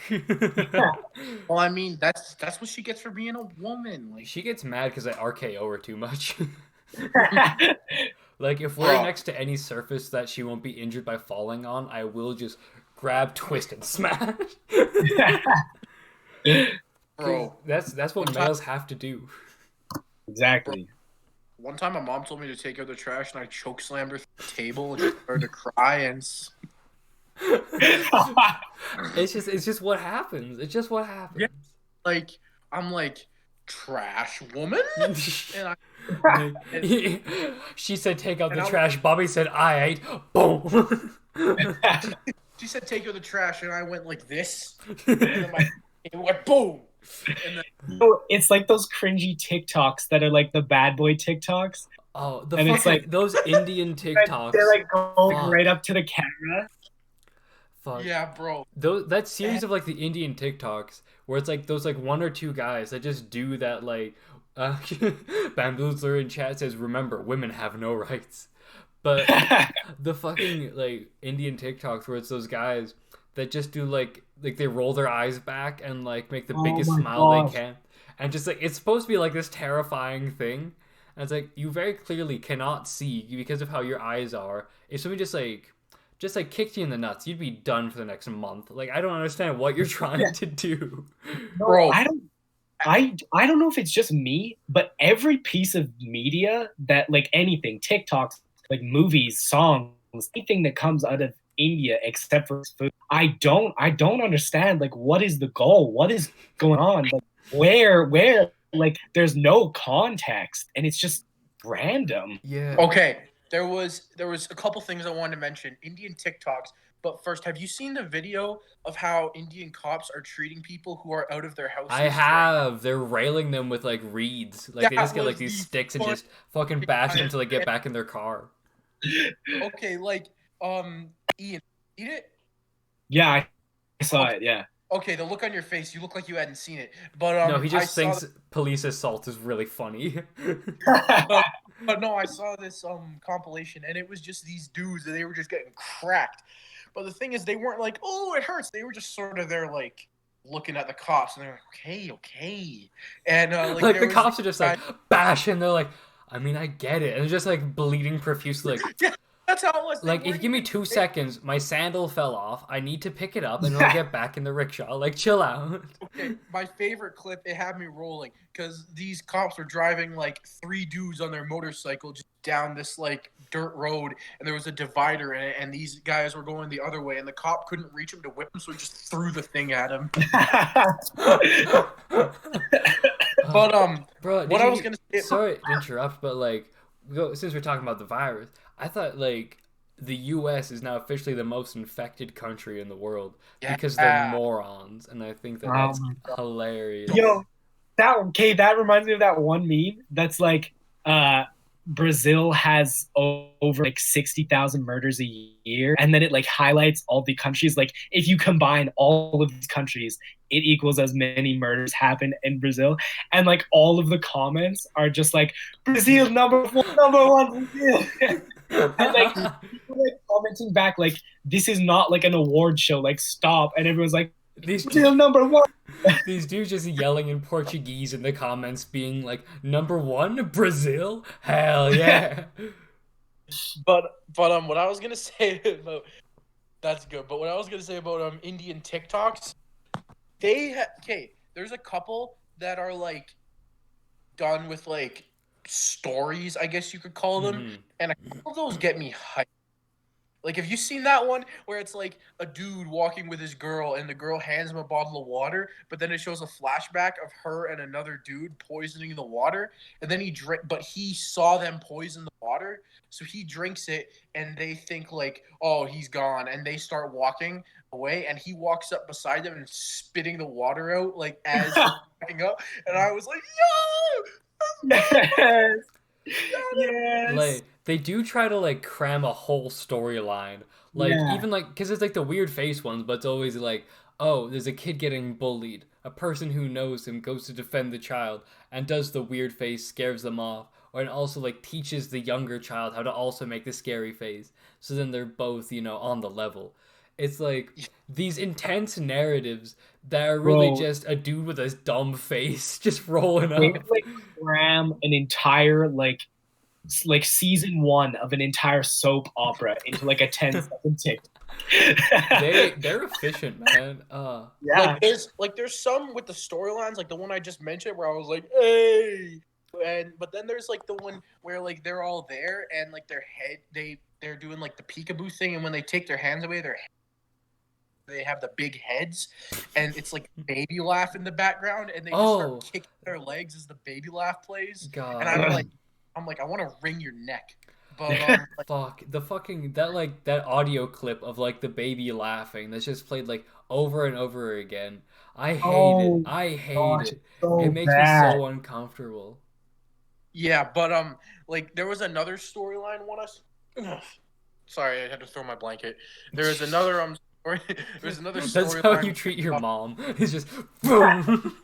Well, I mean, that's what she gets for being a woman. Like, she gets mad because I RKO her too much. Like, if we're next to any surface that she won't be injured by falling on, I will just grab, twist, and smash. Bro, that's what males have to do. Exactly. One time, my mom told me to take out the trash, and I choke slammed her through the table, and she started to cry. And it's just what happens. It's just what happens. Yeah. Like, I'm like, trash woman? She said, take out the trash. Bobby said, I ate. Boom. She said, take out the trash, and I went like this. And then it went boom. And then... It's like those cringy TikToks that are like the bad boy TikToks. Oh, the and it's like fucking those Indian they're TikToks. like going right Fuck. up to the camera. Fuck. Yeah, bro. That series of like the Indian TikToks where it's like those like one or two guys that just do that like uh Bamboozler in chat says remember women have no rights. But the fucking like Indian TikToks where it's those guys that just do like they roll their eyes back and like make the Oh biggest my smile they gosh. can. And just like it's supposed to be like this terrifying thing. And it's like you very clearly cannot see because of how your eyes are. If somebody just like kicked you in the nuts, you'd be done for the next month. Like I don't understand what you're trying to do. No, Bro. I don't know if it's just me, but every piece of media that like anything, TikToks, like movies, songs, anything that comes out of India except for food, I don't understand like what is the goal? What is going on? Like where like there's no context and it's just random. Yeah. Okay, there was a couple things I wanted to mention. Indian TikToks, but first, have you seen the video of how Indian cops are treating people who are out of their houses? I have. They're railing them with like reeds. Like they That just get like was these the sticks and fun. just fucking bash them until they get back in their car. Okay, like Ian, eat it. Yeah, I saw it. Yeah. Okay, the look on your face, you look like you hadn't seen it. But No, he I just saw thinks police assault is really funny. but no, I saw this compilation and it was just these dudes and they were just getting cracked. But the thing is they weren't like, "Oh, it hurts." They were just sort of there like looking at the cops and they're like, "Okay." And Like there the was cops this are just guy- like bash and they're like, I mean, I get it. And they're just like bleeding profusely. Like, Yeah, that's how it was. They like if you weren't give me even 2 seconds, my sandal fell off. I need to pick it up and then I'll get back in the rickshaw. Like, chill out. Okay, my favorite clip, it had me rolling because these cops were driving like three dudes on their motorcycle just down this like dirt road, and there was a divider in it, and these guys were going the other way, and the cop couldn't reach him to whip him, so he just threw the thing at him. But Bro, what I was gonna say, sorry to interrupt, but like, since we're talking about the virus, I thought like the U.S. is now officially the most infected country in the world because they're yeah, morons, and I think that Oh that's my God. hilarious. Yo, that reminds me of that one meme that's like Brazil has over like 60,000 murders a year, and then it like highlights all the countries. Like if you combine all of these countries, it equals as many murders happen in Brazil. And like all of the comments are just like Brazil number one Brazil. And like people like commenting back like this is not like an award show, like stop. And everyone's like These Brazil number one. these dudes just yelling in Portuguese in the comments, being like, "Number one, Brazil, hell yeah!" but what I was gonna say about that's good. But what I was gonna say about Indian TikToks, okay. There's a couple that are like done with like stories, I guess you could call them, Mhm. and a couple of those get me hyped. Like, have you seen that one where it's like a dude walking with his girl and the girl hands him a bottle of water, but then it shows a flashback of her and another dude poisoning the water, and then but he saw them poison the water, so he drinks it, and they think like, oh, he's gone, and they start walking away, and he walks up beside them and spitting the water out like as he's walking up, and I was like, Yes. yo, Yes. Like they do try to like cram a whole storyline, like Yeah. even like because it's like the weird face ones, but it's always like, oh, there's a kid getting bullied. A person who knows him goes to defend the child and does the weird face, scares them off, or and also like teaches the younger child how to also make the scary face. So then they're both on the level. It's like these intense narratives that are really Bro. just a dude with a dumb face just rolling They up. like cram an entire like season one of an entire soap opera into like a 10-second TikTok. They're efficient, man. Yeah. Like there's some with the storylines, like the one I just mentioned, where I was like, hey, but then there's like the one where like they're all there and like their head they're doing like the peekaboo thing, and when they take their hands away, they have the big heads, and it's like baby laugh in the background, and they just start kicking their legs as the baby laugh plays. God. And I'm like, I want to wring your neck. But Fuck the fucking that audio clip of like the baby laughing that's just played like over and over again. I hate it. I hate gosh, it. so It makes bad. me so uncomfortable. Yeah, but like there was another storyline one. Sorry, I had to throw my blanket. There was another story. There's another That's how you storyline. treat your mom. It's just boom.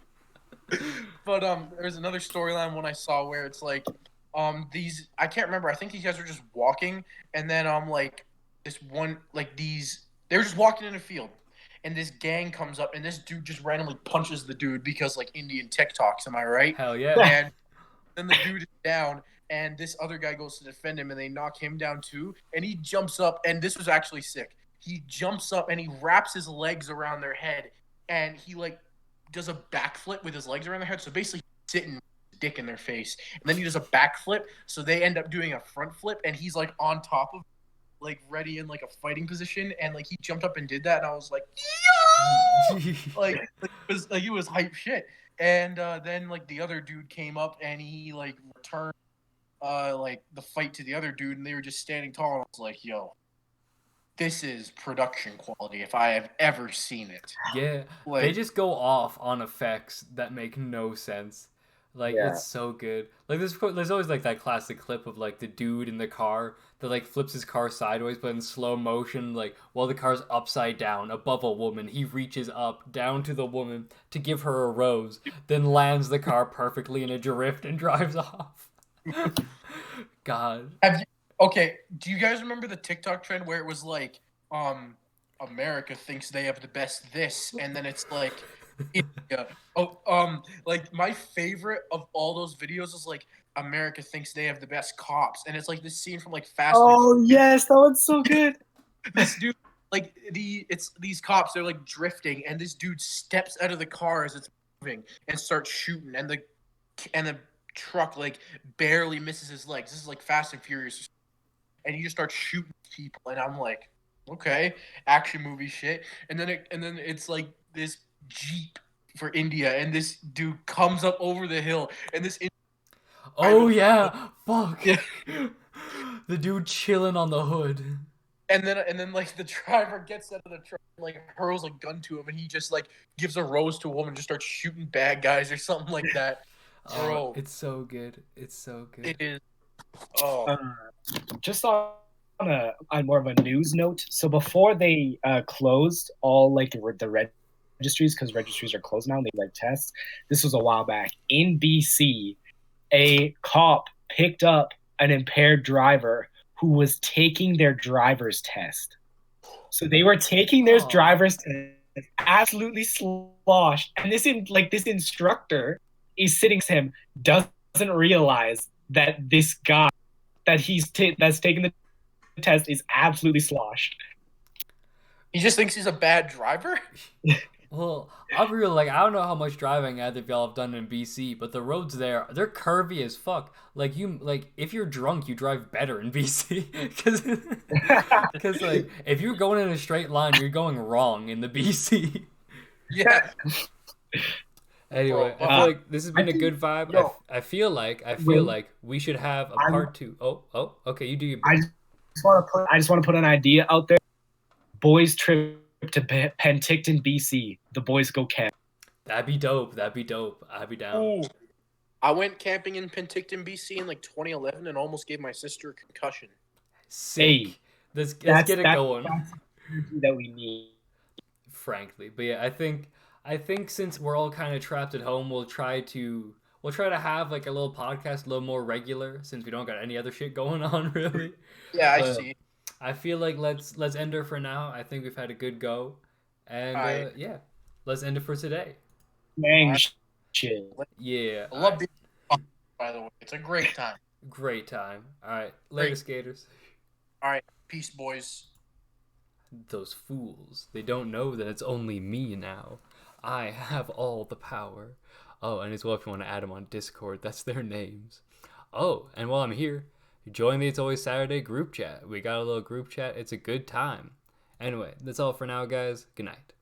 But there's another storyline one I saw where it's like these I can't remember. I think these guys were just walking, and then like this one like these they were just walking in a field, and this gang comes up, and this dude just randomly punches the dude because like Indian TikToks. Am I right? Hell yeah. And then the dude is down, and this other guy goes to defend him, and they knock him down too. And he jumps up, and this was actually sick. He jumps up and he wraps his legs around their head, and he like does a backflip with his legs around their head. So basically, sitting with his dick in their face, and then he does a backflip. So they end up doing a front flip, and he's like on top of, like ready in like a fighting position, and like he jumped up and did that, and I was like, yo! It was hype shit. And then like the other dude came up and he like returned like the fight to the other dude, and they were just standing tall. And I was like, yo, this is production quality if I have ever seen it. Yeah, Like, they just go off on effects that make no sense. Like Yeah. it's so good. Like there's always like that classic clip of like the dude in the car that like flips his car sideways, but in slow motion, like while the car's upside down above a woman, he reaches up down to the woman to give her a rose, then lands the car perfectly in a drift and drives off. God. okay, do you guys remember the TikTok trend where it was like, America thinks they have the best this, and then it's like India. Like my favorite of all those videos is like America thinks they have the best cops, and it's like this scene from like Fast. Oh yes, that one's so good. This dude, like it's these cops, they're like drifting, and this dude steps out of the car as it's moving and starts shooting, and the truck like barely misses his legs. This is like Fast and Furious, and he just starts shooting people, and I'm like, okay, action movie shit. And then it's like this Jeep for India, and this dude comes up over the hill, and this. Oh yeah, fuck. Yeah. The dude chilling on the hood. And then like the driver gets out of the truck and like hurls a gun to him, and he just like gives a rose to a woman, just starts shooting bad guys or something like that. Bro, it's so good. It's so good. it is. Oh, Just on more of a news note. So before they closed all like the registries, because registries are closed now, and they like tests. This was a while back in BC. A cop picked up an impaired driver who was taking their driver's test. So they were taking their driver's test, absolutely sloshed, and this instructor is sitting to him, doesn't realize that this guy that's taking the test is absolutely sloshed. he just thinks he's a bad driver. Well, I'm real, like, I don't know how much driving either of y'all have done in BC, but the roads there, they're curvy as fuck. Like, if you're drunk, you drive better in BC. Because, like, if you're going in a straight line, you're going wrong in the BC. Yeah. Anyway, I feel like this has been a good vibe. I feel like we should have a part 2. Oh, okay, you do your bit. I just want to put an idea out there. Boys trip to Penticton, BC. The boys go camp. That'd be dope. I'd be down. Ooh. I went camping in Penticton, BC in like 2011 and almost gave my sister a concussion. Sick. Hey, let's get it going. That's that we need. Frankly, but yeah, I think since we're all kind of trapped at home, we'll try to have like a little podcast a little more regular since we don't got any other shit going on really. Yeah, I see. I feel like let's end her for now. I think we've had a good go, and yeah, let's end it for today. Dang shit. Yeah. I love being by the way. It's a great time. Great time. All right, later, skaters. All right, peace, boys. Those fools. They don't know that it's only me now. I have all the power. Oh, and as well, if you want to add them on Discord, that's their names. Oh, and while I'm here, join the It's Always Saturday group chat. We got a little group chat. It's a good time. Anyway, that's all for now, guys. Good night.